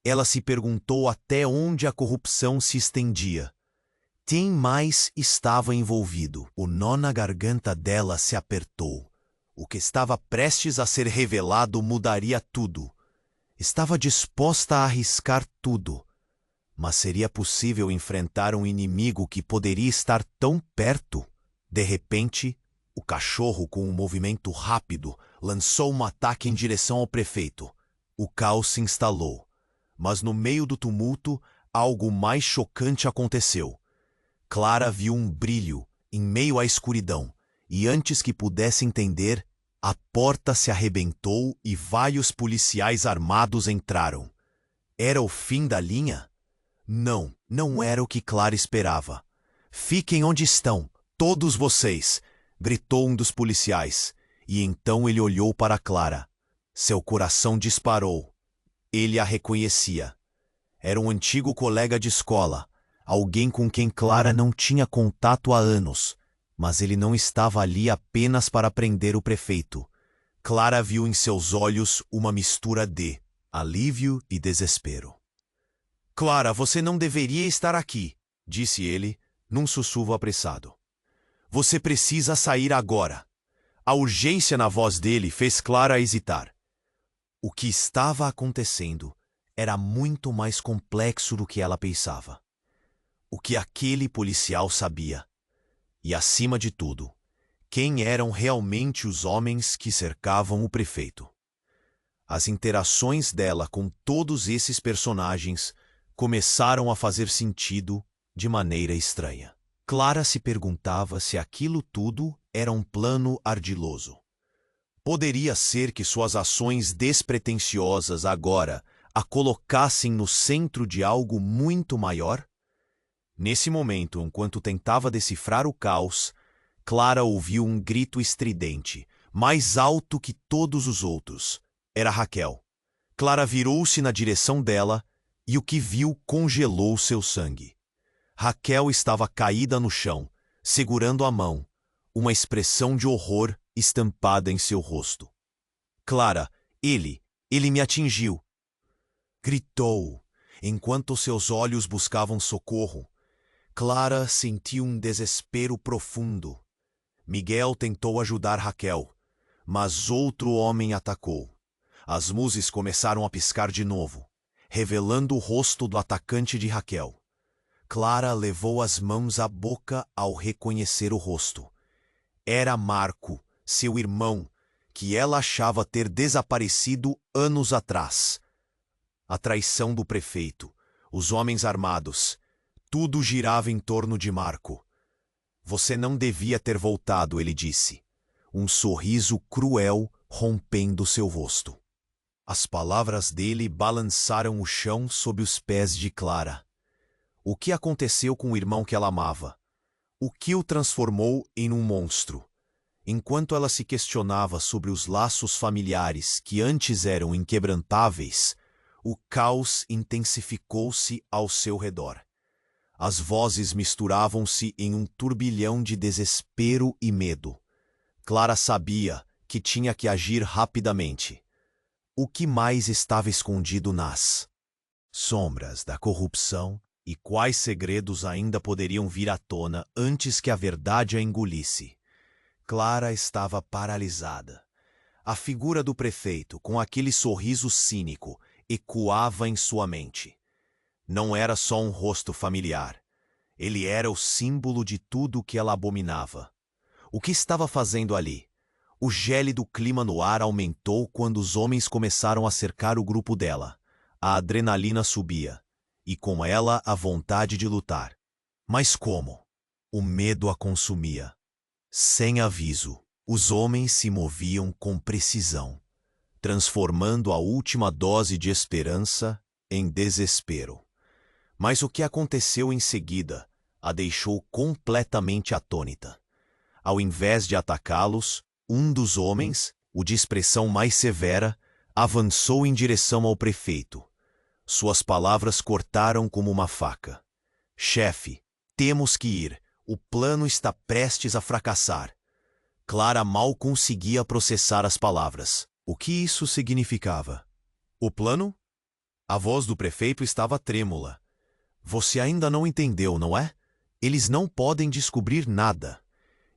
Ela se perguntou até onde a corrupção se estendia. Quem mais estava envolvido? O nó na garganta dela se apertou. O que estava prestes a ser revelado mudaria tudo. Estava disposta a arriscar tudo. Mas seria possível enfrentar um inimigo que poderia estar tão perto? De repente, o cachorro, com um movimento rápido, lançou um ataque em direção ao prefeito. O caos se instalou. Mas no meio do tumulto, algo mais chocante aconteceu. Clara viu um brilho em meio à escuridão, e antes que pudesse entender, a porta se arrebentou e vários policiais armados entraram. Era o fim da linha? Não, não era o que Clara esperava. Fiquem onde estão, todos vocês! Gritou um dos policiais, e então ele olhou para Clara. Seu coração disparou. Ele a reconhecia. Era um antigo colega de escola, alguém com quem Clara não tinha contato há anos, mas ele não estava ali apenas para prender o prefeito. Clara viu em seus olhos uma mistura de alívio e desespero. Clara, você não deveria estar aqui, disse ele, num sussurro apressado. Você precisa sair agora. A urgência na voz dele fez Clara hesitar. O que estava acontecendo era muito mais complexo do que ela pensava. O que aquele policial sabia. E, acima de tudo, quem eram realmente os homens que cercavam o prefeito. As interações dela com todos esses personagens começaram a fazer sentido de maneira estranha. Clara se perguntava se aquilo tudo era um plano ardiloso. Poderia ser que suas ações despretensiosas agora a colocassem no centro de algo muito maior? Nesse momento, enquanto tentava decifrar o caos, Clara ouviu um grito estridente, mais alto que todos os outros. Era Raquel. Clara virou-se na direção dela e o que viu congelou seu sangue. Raquel estava caída no chão, segurando a mão, uma expressão de horror estampada em seu rosto. Clara, ele me atingiu! Gritou, enquanto seus olhos buscavam socorro. Clara sentiu um desespero profundo. Miguel tentou ajudar Raquel, mas outro homem atacou. As luzes começaram a piscar de novo, revelando o rosto do atacante de Raquel. Clara levou as mãos à boca ao reconhecer o rosto. Era Marco, seu irmão, que ela achava ter desaparecido anos atrás. A traição do prefeito, os homens armados, tudo girava em torno de Marco. Você não devia ter voltado, ele disse. Um sorriso cruel rompendo seu rosto. As palavras dele balançaram o chão sob os pés de Clara. O que aconteceu com o irmão que ela amava? O que o transformou em um monstro? Enquanto ela se questionava sobre os laços familiares que antes eram inquebrantáveis, o caos intensificou-se ao seu redor. As vozes misturavam-se em um turbilhão de desespero e medo. Clara sabia que tinha que agir rapidamente. O que mais estava escondido nas sombras da corrupção e quais segredos ainda poderiam vir à tona antes que a verdade a engolisse? Clara estava paralisada. A figura do prefeito, com aquele sorriso cínico, ecoava em sua mente. Não era só um rosto familiar. Ele era o símbolo de tudo o que ela abominava. O que estava fazendo ali? O gélido clima no ar aumentou quando os homens começaram a cercar o grupo dela. A adrenalina subia, e com ela a vontade de lutar. Mas como? O medo a consumia. Sem aviso, os homens se moviam com precisão, transformando a última dose de esperança em desespero. Mas o que aconteceu em seguida a deixou completamente atônita. Ao invés de atacá-los, um dos homens, o de expressão mais severa, avançou em direção ao prefeito. Suas palavras cortaram como uma faca. Chefe, temos que ir. O plano está prestes a fracassar. Clara mal conseguia processar as palavras. O que isso significava? O plano? A voz do prefeito estava trêmula. Você ainda não entendeu, não é? Eles não podem descobrir nada.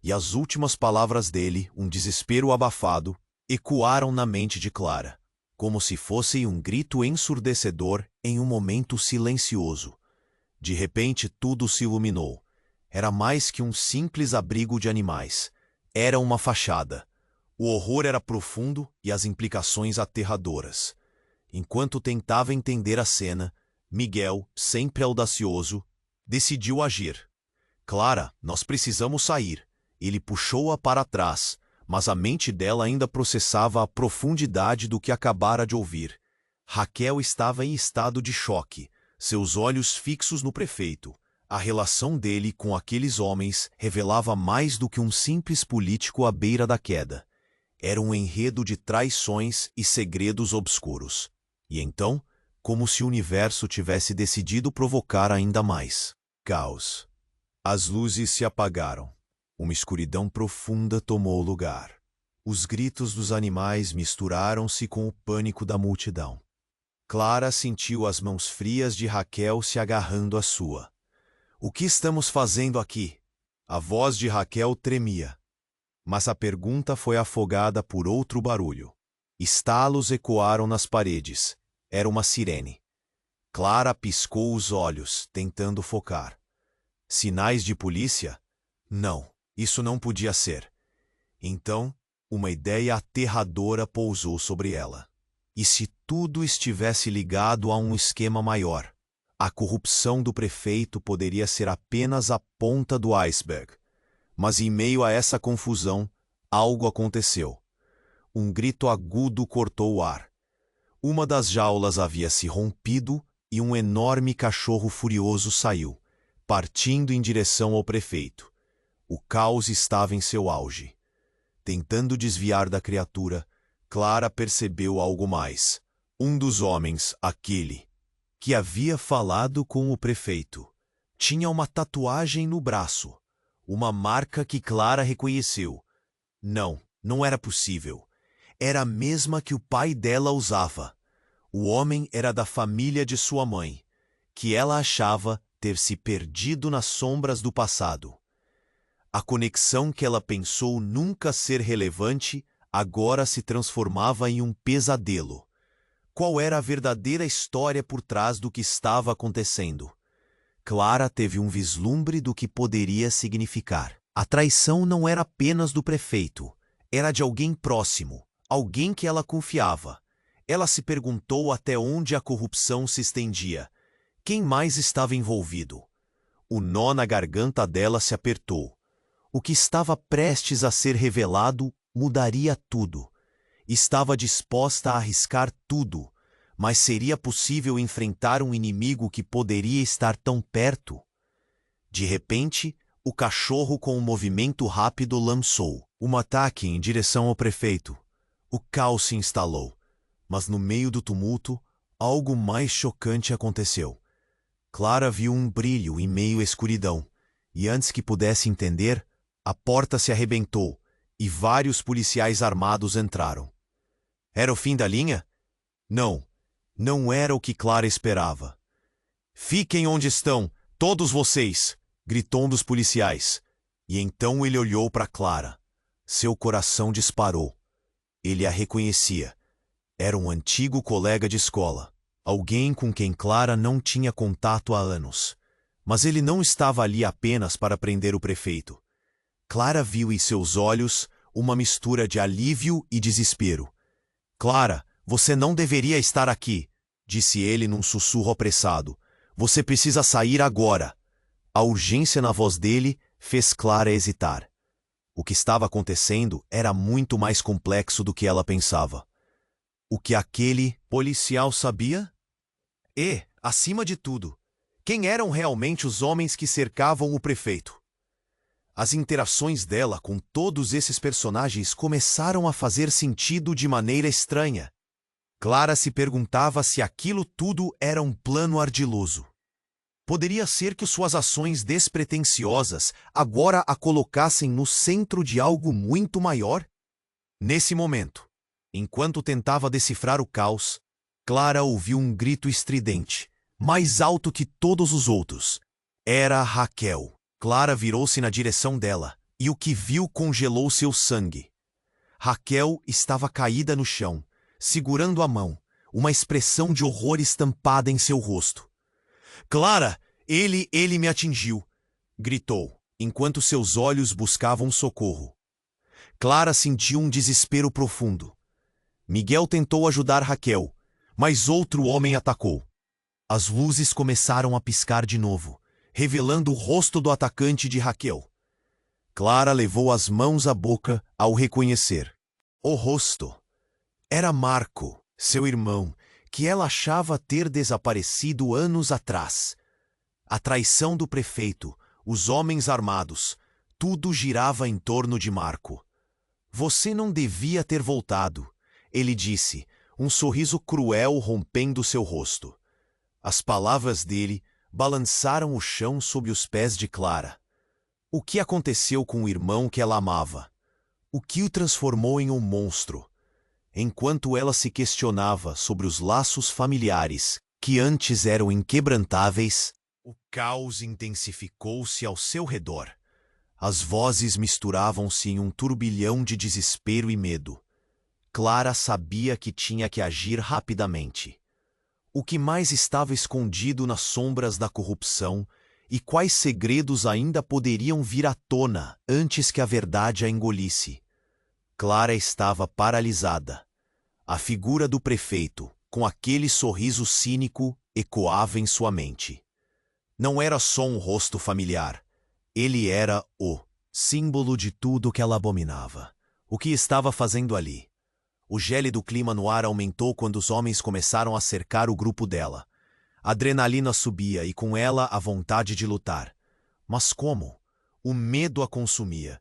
E as últimas palavras dele, um desespero abafado, ecoaram na mente de Clara, como se fosse um grito ensurdecedor em um momento silencioso. De repente tudo se iluminou. Era mais que um simples abrigo de animais. Era uma fachada. O horror era profundo e as implicações aterradoras. Enquanto tentava entender a cena, Miguel, sempre audacioso, decidiu agir. Clara, nós precisamos sair. Ele puxou-a para trás, mas a mente dela ainda processava a profundidade do que acabara de ouvir. Raquel estava em estado de choque, seus olhos fixos no prefeito. A relação dele com aqueles homens revelava mais do que um simples político à beira da queda. Era um enredo de traições e segredos obscuros. E então, como se o universo tivesse decidido provocar ainda mais caos. As luzes se apagaram. Uma escuridão profunda tomou lugar. Os gritos dos animais misturaram-se com o pânico da multidão. Clara sentiu as mãos frias de Raquel se agarrando à sua. O que estamos fazendo aqui? A voz de Raquel tremia. Mas a pergunta foi afogada por outro barulho. Estalos ecoaram nas paredes. Era uma sirene. Clara piscou os olhos, tentando focar. Sinais de polícia? Não, isso não podia ser. Então, uma ideia aterradora pousou sobre ela. E se tudo estivesse ligado a um esquema maior? A corrupção do prefeito poderia ser apenas a ponta do iceberg. Mas em meio a essa confusão, algo aconteceu. Um grito agudo cortou o ar. Uma das jaulas havia se rompido e um enorme cachorro furioso saiu, partindo em direção ao prefeito. O caos estava em seu auge. Tentando desviar da criatura, Clara percebeu algo mais. Um dos homens, aquele, que havia falado com o prefeito, tinha uma tatuagem no braço, uma marca que Clara reconheceu. Não, não era possível. Era a mesma que o pai dela usava. O homem era da família de sua mãe, que ela achava ter se perdido nas sombras do passado. A conexão que ela pensou nunca ser relevante agora se transformava em um pesadelo. Qual era a verdadeira história por trás do que estava acontecendo? Clara teve um vislumbre do que poderia significar. A traição não era apenas do prefeito, era de alguém próximo, alguém que ela confiava. Ela se perguntou até onde a corrupção se estendia. Quem mais estava envolvido? O nó na garganta dela se apertou. O que estava prestes a ser revelado mudaria tudo. Estava disposta a arriscar tudo, mas seria possível enfrentar um inimigo que poderia estar tão perto? De repente, o cachorro com um movimento rápido lançou um ataque em direção ao prefeito. O caos se instalou, mas no meio do tumulto, algo mais chocante aconteceu. Clara viu um brilho em meio à escuridão, e antes que pudesse entender, a porta se arrebentou e vários policiais armados entraram. Era o fim da linha? Não, não era o que Clara esperava. "Fiquem onde estão, todos vocês!" gritou um dos policiais. E então ele olhou para Clara. Seu coração disparou. Ele a reconhecia. Era um antigo colega de escola, alguém com quem Clara não tinha contato há anos. Mas ele não estava ali apenas para prender o prefeito. Clara viu em seus olhos uma mistura de alívio e desespero. "Clara, você não deveria estar aqui", disse ele num sussurro apressado. "Você precisa sair agora." A urgência na voz dele fez Clara hesitar. O que estava acontecendo era muito mais complexo do que ela pensava. O que aquele policial sabia? E, acima de tudo, quem eram realmente os homens que cercavam o prefeito? As interações dela com todos esses personagens começaram a fazer sentido de maneira estranha. Clara se perguntava se aquilo tudo era um plano ardiloso. Poderia ser que suas ações despretensiosas agora a colocassem no centro de algo muito maior? Nesse momento, enquanto tentava decifrar o caos, Clara ouviu um grito estridente, mais alto que todos os outros. Era Raquel. Clara virou-se na direção dela, e o que viu congelou seu sangue. Raquel estava caída no chão, segurando a mão, uma expressão de horror estampada em seu rosto. "Clara, ele me atingiu!" gritou, enquanto seus olhos buscavam socorro. Clara sentiu um desespero profundo. Miguel tentou ajudar Raquel, mas outro homem atacou. As luzes começaram a piscar de novo, revelando o rosto do atacante de Raquel. Clara levou as mãos à boca ao reconhecer. O rosto. Era Marco, seu irmão, que ela achava ter desaparecido anos atrás. A traição do prefeito, os homens armados, tudo girava em torno de Marco. "Você não devia ter voltado", ele disse, um sorriso cruel rompendo seu rosto. As palavras dele balançaram o chão sob os pés de Clara. O que aconteceu com o irmão que ela amava? O que o transformou em um monstro? enquanto ela se questionava sobre os laços familiares, que antes eram inquebrantáveis, o caos intensificou-se ao seu redor. As vozes misturavam-se em um turbilhão de desespero e medo. Clara sabia que tinha que agir rapidamente. O que mais estava escondido nas sombras da corrupção e quais segredos ainda poderiam vir à tona antes que a verdade a engolisse? Clara estava paralisada. A figura do prefeito, com aquele sorriso cínico, ecoava em sua mente. Não era só um rosto familiar. Ele era o símbolo de tudo que ela abominava. O que estava fazendo ali? O gélido clima no ar aumentou quando os homens começaram a cercar o grupo dela. A adrenalina subia e com ela a vontade de lutar. Mas como? O medo a consumia.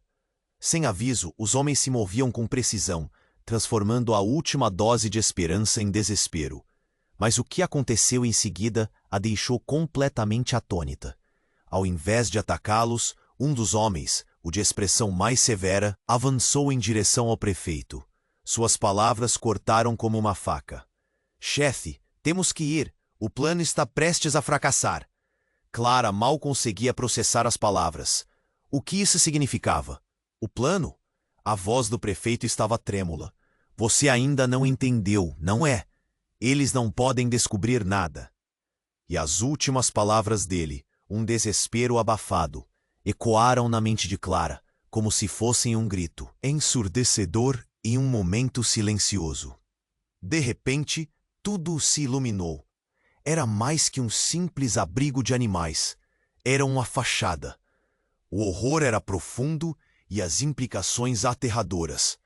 Sem aviso, os homens se moviam com precisão, transformando a última dose de esperança em desespero. Mas o que aconteceu em seguida a deixou completamente atônita. Ao invés de atacá-los, um dos homens, o de expressão mais severa, avançou em direção ao prefeito. Suas palavras cortaram como uma faca. Chefe, temos que ir. O plano está prestes a fracassar. Clara mal conseguia processar as palavras. O que isso significava? O plano? A voz do prefeito estava trêmula. Você ainda não entendeu, não é? Eles não podem descobrir nada. E as últimas palavras dele, um desespero abafado, ecoaram na mente de Clara, como se fossem um grito ensurdecedor em um momento silencioso. De repente, tudo se iluminou. Era mais que um simples abrigo de animais. Era uma fachada. O horror era profundo e as implicações aterradoras.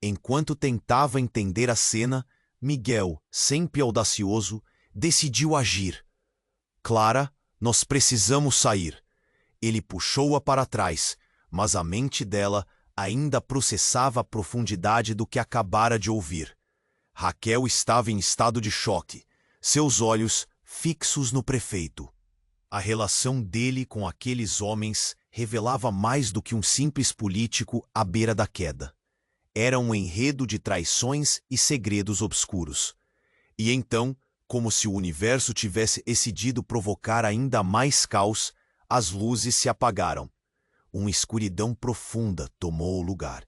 Enquanto tentava entender a cena, Miguel, sempre audacioso, decidiu agir. Clara, nós precisamos sair. Ele puxou-a para trás, mas a mente dela ainda processava a profundidade do que acabara de ouvir. Raquel estava em estado de choque, seus olhos fixos no prefeito. A relação dele com aqueles homens revelava mais do que um simples político à beira da queda. Era um enredo de traições e segredos obscuros. E então, como se o universo tivesse decidido provocar ainda mais caos, as luzes se apagaram. Uma escuridão profunda tomou o lugar.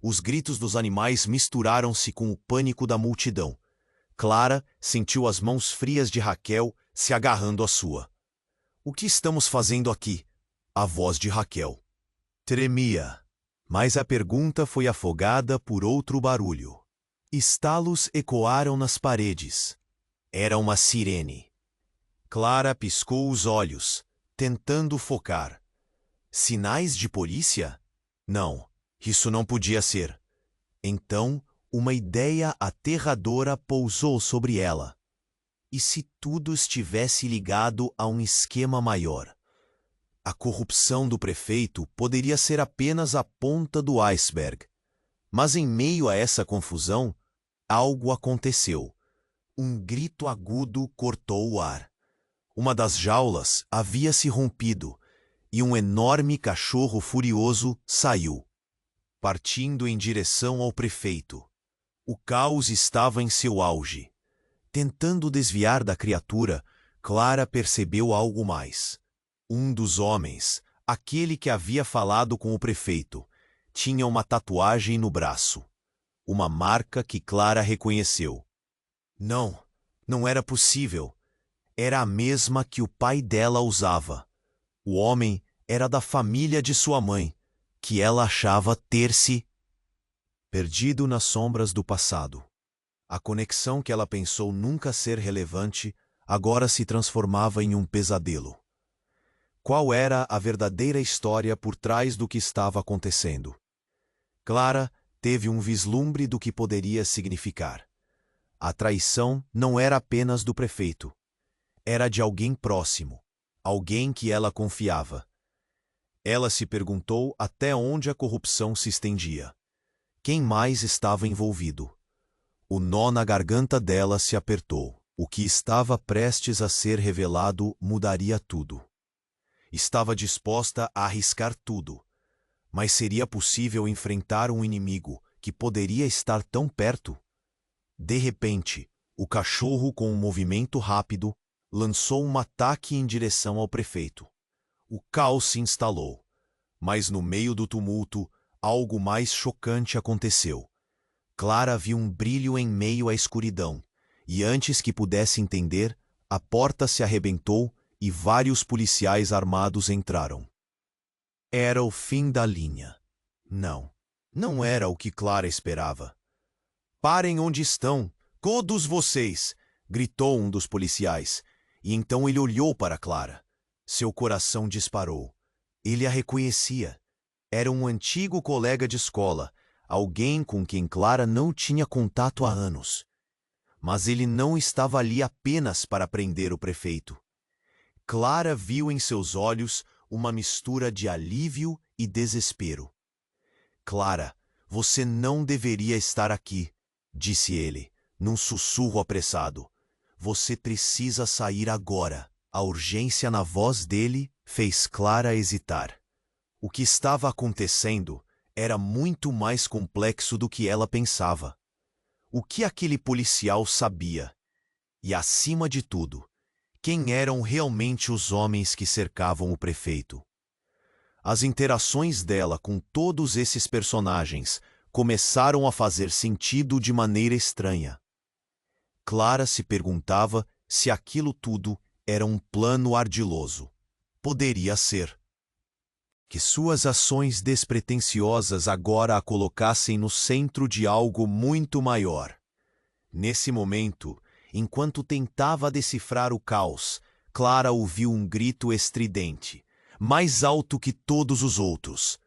Os gritos dos animais misturaram-se com o pânico da multidão. Clara sentiu as mãos frias de Raquel se agarrando à sua. O que estamos fazendo aqui? A voz de Raquel tremia, mas a pergunta foi afogada por outro barulho. Estalos ecoaram nas paredes. Era uma sirene. Clara piscou os olhos, tentando focar. Sinais de polícia? Não, isso não podia ser. Então, uma ideia aterradora pousou sobre ela. E se tudo estivesse ligado a um esquema maior? A corrupção do prefeito poderia ser apenas a ponta do iceberg. Mas em meio a essa confusão, algo aconteceu. Um grito agudo cortou o ar. Uma das jaulas havia se rompido e um enorme cachorro furioso saiu, partindo em direção ao prefeito. O caos estava em seu auge. Tentando desviar da criatura, Clara percebeu algo mais. Um dos homens, aquele que havia falado com o prefeito, tinha uma tatuagem no braço. Uma marca que Clara reconheceu. Não, não era possível. Era a mesma que o pai dela usava. O homem era da família de sua mãe, que ela achava ter-se perdido nas sombras do passado. A conexão que ela pensou nunca ser relevante agora se transformava em um pesadelo. Qual era a verdadeira história por trás do que estava acontecendo? Clara teve um vislumbre do que poderia significar. A traição não era apenas do prefeito. Era de alguém próximo, alguém que ela confiava. Ela se perguntou até onde a corrupção se estendia. Quem mais estava envolvido? O nó na garganta dela se apertou. O que estava prestes a ser revelado mudaria tudo. Estava disposta a arriscar tudo. Mas seria possível enfrentar um inimigo que poderia estar tão perto? De repente, o cachorro, com um movimento rápido, lançou um ataque em direção ao prefeito. O caos se instalou, mas no meio do tumulto, algo mais chocante aconteceu. Clara viu um brilho em meio à escuridão, e antes que pudesse entender, a porta se arrebentou e vários policiais armados entraram. Era o fim da linha. Não era o que Clara esperava. "Parem onde estão, todos vocês!" gritou um dos policiais, e então ele olhou para Clara. Seu coração disparou. Ele a reconhecia. Era um antigo colega de escola, alguém com quem Clara não tinha contato há anos. Mas ele não estava ali apenas para prender o prefeito. Clara viu em seus olhos uma mistura de alívio e desespero. "Clara, você não deveria estar aqui", disse ele, num sussurro apressado. "Você precisa sair agora." A urgência na voz dele fez Clara hesitar. O que estava acontecendo era muito mais complexo do que ela pensava. O que aquele policial sabia? E, acima de tudo, quem eram realmente os homens que cercavam o prefeito? As interações dela com todos esses personagens começaram a fazer sentido de maneira estranha. Clara se perguntava se aquilo tudo era um plano ardiloso. Poderia ser. Que suas ações despretensiosas agora a colocassem no centro de algo muito maior. Nesse momento, enquanto tentava decifrar o caos, Clara ouviu um grito estridente, mais alto que todos os outros.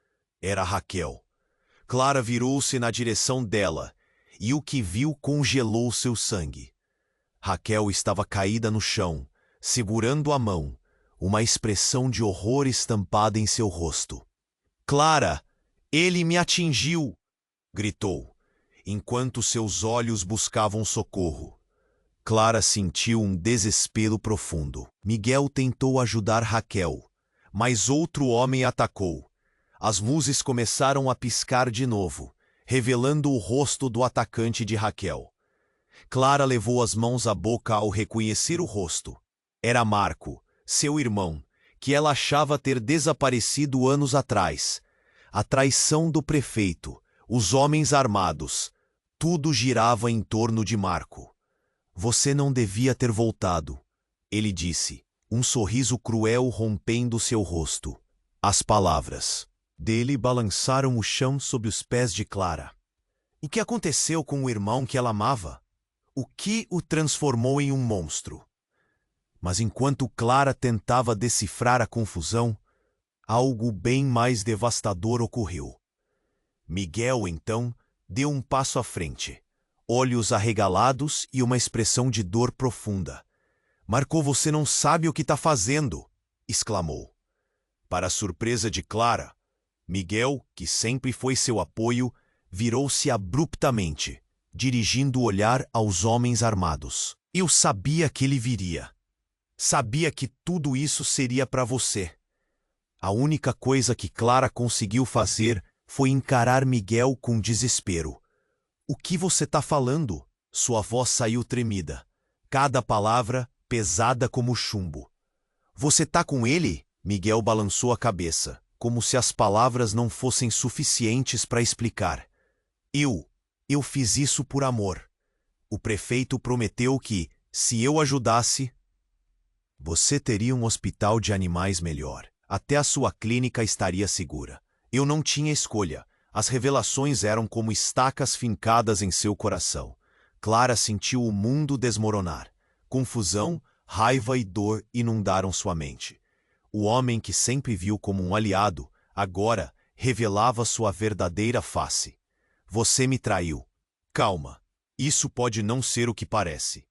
Era Raquel. Clara virou-se na direção dela, e o que viu congelou seu sangue. Raquel estava caída no chão, segurando a mão, uma expressão de horror estampada em seu rosto. "Clara, ele me atingiu!" gritou, enquanto seus olhos buscavam socorro. Clara sentiu um desespero profundo. Miguel tentou ajudar Raquel, mas outro homem atacou. As luzes começaram a piscar de novo, revelando o rosto do atacante de Raquel. Clara levou as mãos à boca ao reconhecer o rosto. Era Marco, seu irmão, que ela achava ter desaparecido anos atrás. A traição do prefeito, os homens armados, tudo girava em torno de Marco. "Você não devia ter voltado", ele disse, um sorriso cruel rompendo seu rosto. As palavras dele balançaram o chão sob os pés de Clara. O que aconteceu com o irmão que ela amava? O que o transformou em um monstro? Mas enquanto Clara tentava decifrar a confusão, algo bem mais devastador ocorreu. Miguel, então, deu um passo à frente, olhos arregalados e uma expressão de dor profunda. "Marco, você não sabe o que está fazendo!" exclamou. Para a surpresa de Clara, Miguel, que sempre foi seu apoio, virou-se abruptamente, dirigindo o olhar aos homens armados. "Eu sabia que ele viria. Sabia que tudo isso seria para você." A única coisa que Clara conseguiu fazer foi encarar Miguel com desespero. "O que você está falando?" Sua voz saiu tremida, cada palavra pesada como chumbo. "Você está com ele?" Miguel balançou a cabeça, como se as palavras não fossem suficientes para explicar. Eu fiz isso por amor. O prefeito prometeu que, se eu ajudasse, você teria um hospital de animais melhor. Até a sua clínica estaria segura. Eu não tinha escolha. As revelações eram como estacas fincadas em seu coração. Clara sentiu o mundo desmoronar. Confusão, raiva e dor inundaram sua mente. O homem que sempre viu como um aliado, agora revelava sua verdadeira face. "Você me traiu." "Calma. Isso pode não ser o que parece."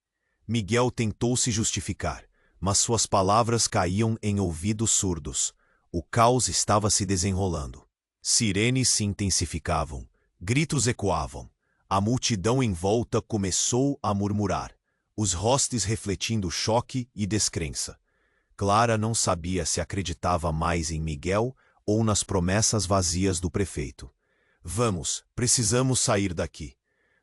Miguel tentou se justificar, mas suas palavras caíam em ouvidos surdos. O caos estava se desenrolando. Sirenes se intensificavam, gritos ecoavam. A multidão em volta começou a murmurar, os rostos refletindo choque e descrença. Clara não sabia se acreditava mais em Miguel ou nas promessas vazias do prefeito. Precisamos sair daqui."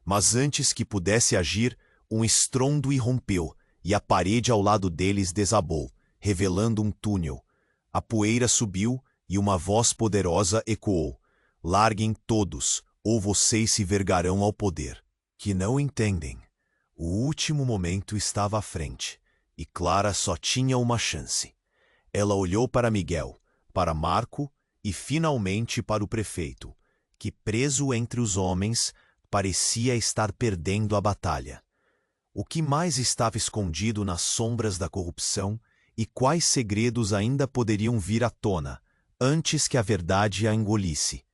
Mas antes que pudesse agir, um estrondo irrompeu, e a parede ao lado deles desabou, revelando um túnel. A poeira subiu, e uma voz poderosa ecoou: "Larguem todos, ou vocês se vergarão ao poder." Que não entendem. O último momento estava à frente, e Clara só tinha uma chance. Ela olhou para Miguel, para Marco e finalmente para o prefeito, que, preso entre os homens, parecia estar perdendo a batalha. O que mais estava escondido nas sombras da corrupção e quais segredos ainda poderiam vir à tona, antes que a verdade a engolisse?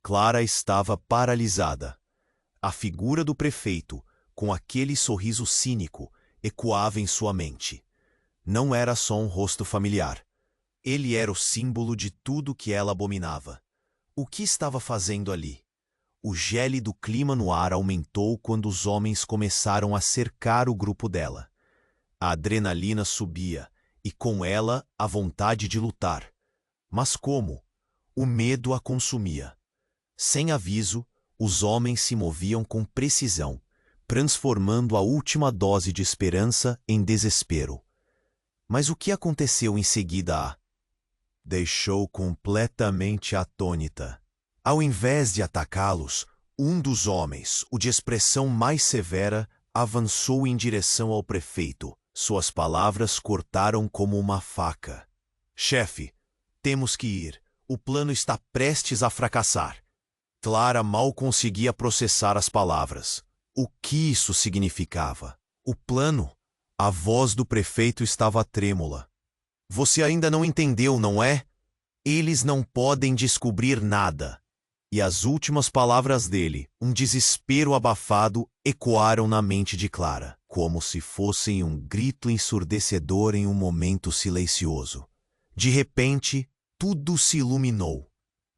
Clara estava paralisada. A figura do prefeito, com aquele sorriso cínico, ecoava em sua mente. Não era só um rosto familiar. Ele era o símbolo de tudo que ela abominava. O que estava fazendo ali? O gélido clima no ar aumentou quando os homens começaram a cercar o grupo dela. A adrenalina subia, e com ela a vontade de lutar. Mas como? O medo a consumia. Sem aviso, os homens se moviam com precisão, transformando a última dose de esperança em desespero. Mas o que aconteceu em seguida a deixou completamente atônita. Ao invés de atacá-los, um dos homens, o de expressão mais severa, avançou em direção ao prefeito. Suas palavras cortaram como uma faca. "Chefe, temos que ir. O plano está prestes a fracassar." Clara mal conseguia processar as palavras. O que isso significava? O plano? A voz do prefeito estava trêmula. "Você ainda não entendeu, não é? Eles não podem descobrir nada." E as últimas palavras dele, um desespero abafado, ecoaram na mente de Clara, como se fossem um grito ensurdecedor em um momento silencioso. De repente, tudo se iluminou.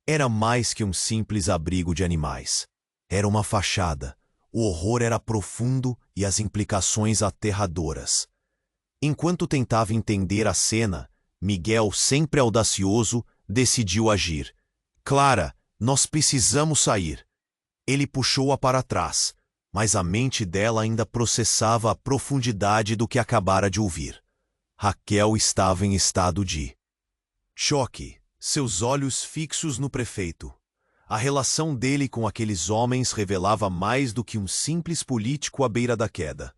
Era mais que um simples abrigo de animais. Era uma fachada. O horror era profundo e as implicações aterradoras. Enquanto tentava entender a cena, Miguel, sempre audacioso, decidiu agir. "Clara, nós precisamos sair." Ele puxou-a para trás, mas a mente dela ainda processava a profundidade do que acabara de ouvir. Raquel estava em estado de choque, seus olhos fixos no prefeito. A relação dele com aqueles homens revelava mais do que um simples político à beira da queda.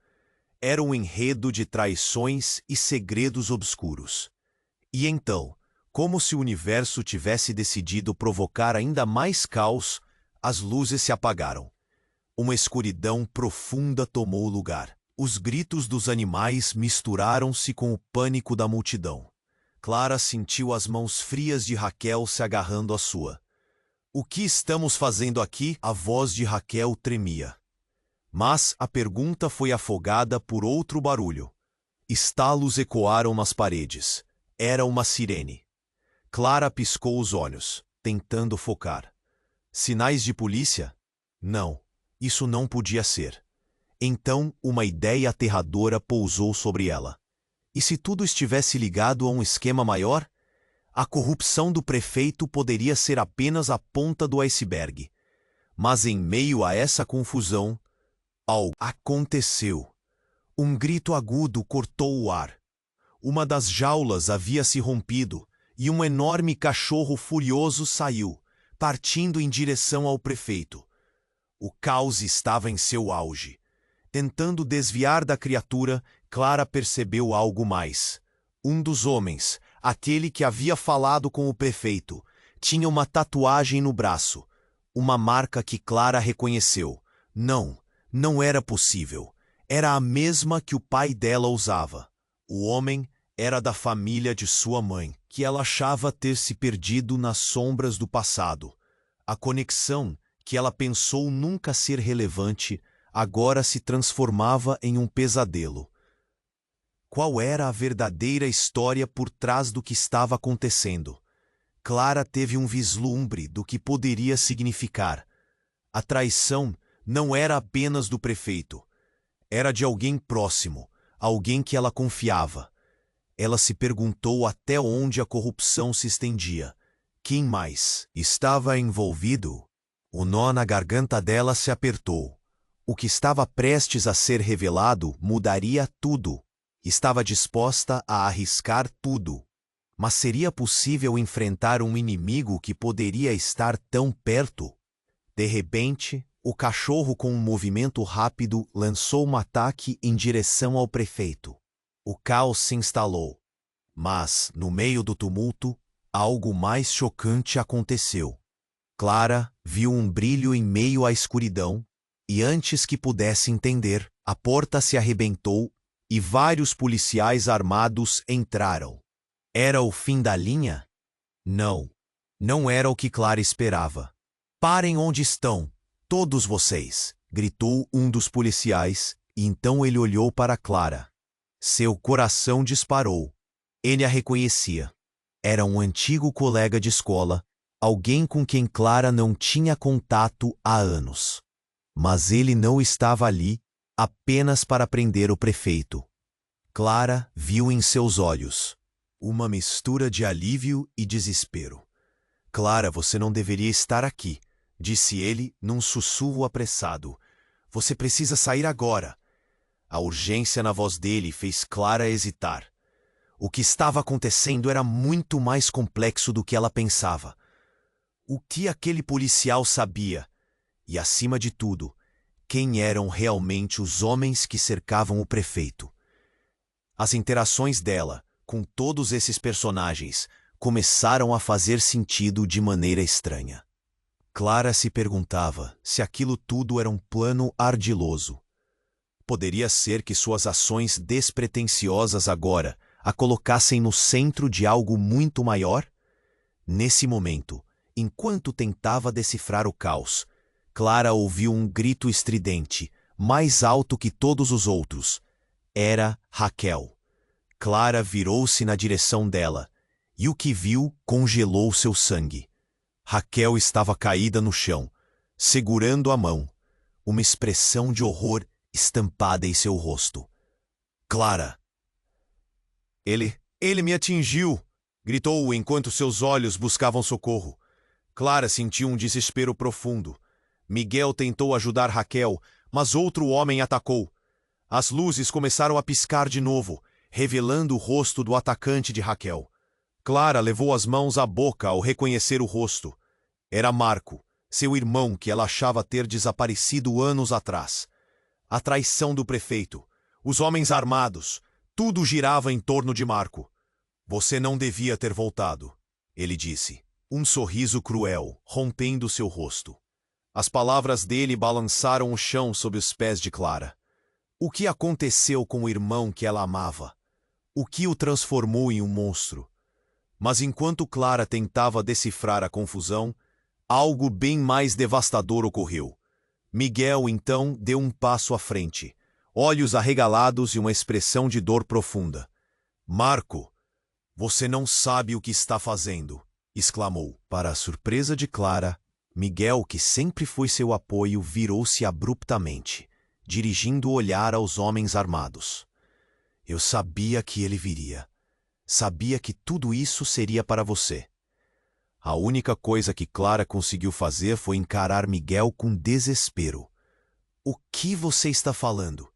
Era um enredo de traições e segredos obscuros. E então, como se o universo tivesse decidido provocar ainda mais caos, as luzes se apagaram. Uma escuridão profunda tomou lugar. Os gritos dos animais misturaram-se com o pânico da multidão. Clara sentiu as mãos frias de Raquel se agarrando à sua. "O que estamos fazendo aqui?" A voz de Raquel tremia. Mas a pergunta foi afogada por outro barulho. Estalos ecoaram nas paredes. Era uma sirene. Clara piscou os olhos, tentando focar. Sinais de polícia? Não, isso não podia ser. Então, uma ideia aterradora pousou sobre ela. E se tudo estivesse ligado a um esquema maior? A corrupção do prefeito poderia ser apenas a ponta do iceberg. Mas em meio a essa confusão, algo aconteceu. Um grito agudo cortou o ar. Uma das jaulas havia se rompido e um enorme cachorro furioso saiu, partindo em direção ao prefeito. O caos estava em seu auge. Tentando desviar da criatura, Clara percebeu algo mais. Um dos homens, aquele que havia falado com o prefeito, tinha uma tatuagem no braço, uma marca que Clara reconheceu. Não era possível. Era a mesma que o pai dela usava. O homem era da família de sua mãe, que ela achava ter se perdido nas sombras do passado. A conexão, que ela pensou nunca ser relevante, agora se transformava em um pesadelo. Qual era a verdadeira história por trás do que estava acontecendo? Clara teve um vislumbre do que poderia significar. A traição não era apenas do prefeito. Era de alguém próximo, alguém que ela confiava. Ela se perguntou até onde a corrupção se estendia. Quem mais estava envolvido? O nó na garganta dela se apertou. O que estava prestes a ser revelado mudaria tudo. Estava disposta a arriscar tudo. Mas seria possível enfrentar um inimigo que poderia estar tão perto? De repente, o cachorro, com um movimento rápido, lançou um ataque em direção ao prefeito. O caos se instalou. Mas, no meio do tumulto, algo mais chocante aconteceu. Clara viu um brilho em meio à escuridão, e antes que pudesse entender, a porta se arrebentou e vários policiais armados entraram. Era o fim da linha? Não. Não era o que Clara esperava. "Parem onde estão, todos vocês!" gritou um dos policiais, e então ele olhou para Clara. Seu coração disparou. Ele a reconhecia. Era um antigo colega de escola, alguém com quem Clara não tinha contato há anos. Mas ele não estava ali apenas para prender o prefeito. Clara viu em seus olhos uma mistura de alívio e desespero. "Clara, você não deveria estar aqui", disse ele num sussurro apressado. "Você precisa sair agora." A urgência na voz dele fez Clara hesitar. O que estava acontecendo era muito mais complexo do que ela pensava. O que aquele policial sabia? E, acima de tudo, quem eram realmente os homens que cercavam o prefeito? As interações dela com todos esses personagens começaram a fazer sentido de maneira estranha. Clara se perguntava se aquilo tudo era um plano ardiloso. Poderia ser que suas ações despretensiosas agora a colocassem no centro de algo muito maior? Nesse momento, enquanto tentava decifrar o caos, Clara ouviu um grito estridente, mais alto que todos os outros. Era Raquel. Clara virou-se na direção dela, e o que viu congelou seu sangue. Raquel estava caída no chão, segurando a mão, uma expressão de horror estampada em seu rosto. "Clara!" Ele me atingiu!" gritou enquanto seus olhos buscavam socorro. Clara sentiu um desespero profundo. Miguel tentou ajudar Raquel, mas outro homem atacou. As luzes começaram a piscar de novo, revelando o rosto do atacante de Raquel. Clara levou as mãos à boca ao reconhecer o rosto. Era Marco, seu irmão que ela achava ter desaparecido anos atrás. A traição do prefeito, os homens armados, tudo girava em torno de Marco. "Você não devia ter voltado", ele disse, um sorriso cruel rompendo seu rosto. As palavras dele balançaram o chão sob os pés de Clara. O que aconteceu com o irmão que ela amava? O que o transformou em um monstro? Mas enquanto Clara tentava decifrar a confusão, algo bem mais devastador ocorreu. Miguel, então, deu um passo à frente, olhos arregalados e uma expressão de dor profunda. "Marco, você não sabe o que está fazendo", exclamou. Para a surpresa de Clara, Miguel, que sempre foi seu apoio, virou-se abruptamente, dirigindo o olhar aos homens armados. "Eu sabia que ele viria. Sabia que tudo isso seria para você." A única coisa que Clara conseguiu fazer foi encarar Miguel com desespero. "O que você está falando?"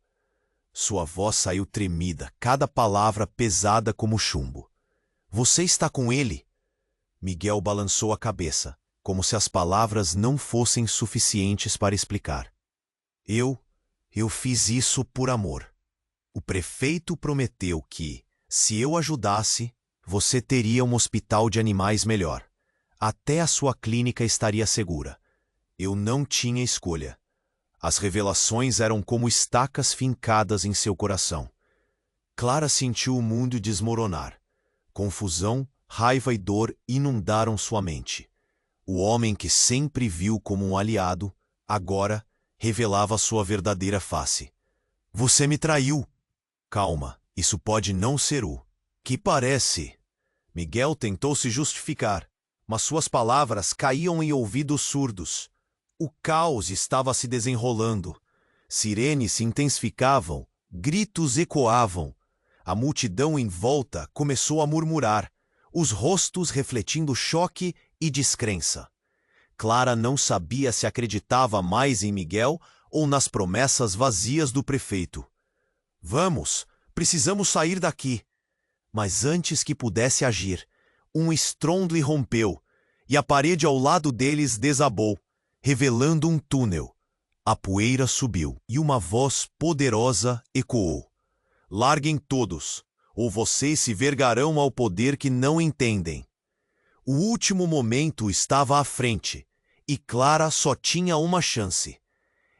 Sua voz saiu tremida, cada palavra pesada como chumbo. "Você está com ele?" Miguel balançou a cabeça, como se as palavras não fossem suficientes para explicar. Eu fiz isso por amor. O prefeito prometeu que, se eu ajudasse, você teria um hospital de animais melhor. Até a sua clínica estaria segura. Eu não tinha escolha. As revelações eram como estacas fincadas em seu coração. Clara sentiu o mundo desmoronar. Confusão, raiva e dor inundaram sua mente. O homem que sempre viu como um aliado, agora revelava sua verdadeira face. "Você me traiu." "Calma, isso pode não ser o que parece." Miguel tentou se justificar, mas suas palavras caíam em ouvidos surdos. O caos estava se desenrolando. Sirenes se intensificavam, gritos ecoavam. A multidão em volta começou a murmurar, os rostos refletindo choque e descrença. Clara não sabia se acreditava mais em Miguel ou nas promessas vazias do prefeito. Vamos, precisamos sair daqui. Mas antes que pudesse agir, um estrondo irrompeu, e a parede ao lado deles desabou, revelando um túnel. A poeira subiu, e uma voz poderosa ecoou. Larguem todos, ou vocês se vergarão ao poder que não entendem. O último momento estava à frente, e Clara só tinha uma chance.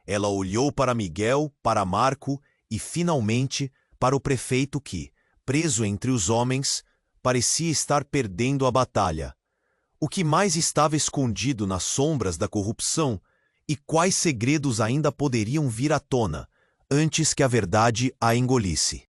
Ela olhou para Miguel, para Marco e, finalmente, para o prefeito que, preso entre os homens, parecia estar perdendo a batalha. O que mais estava escondido nas sombras da corrupção e quais segredos ainda poderiam vir à tona antes que a verdade a engolisse?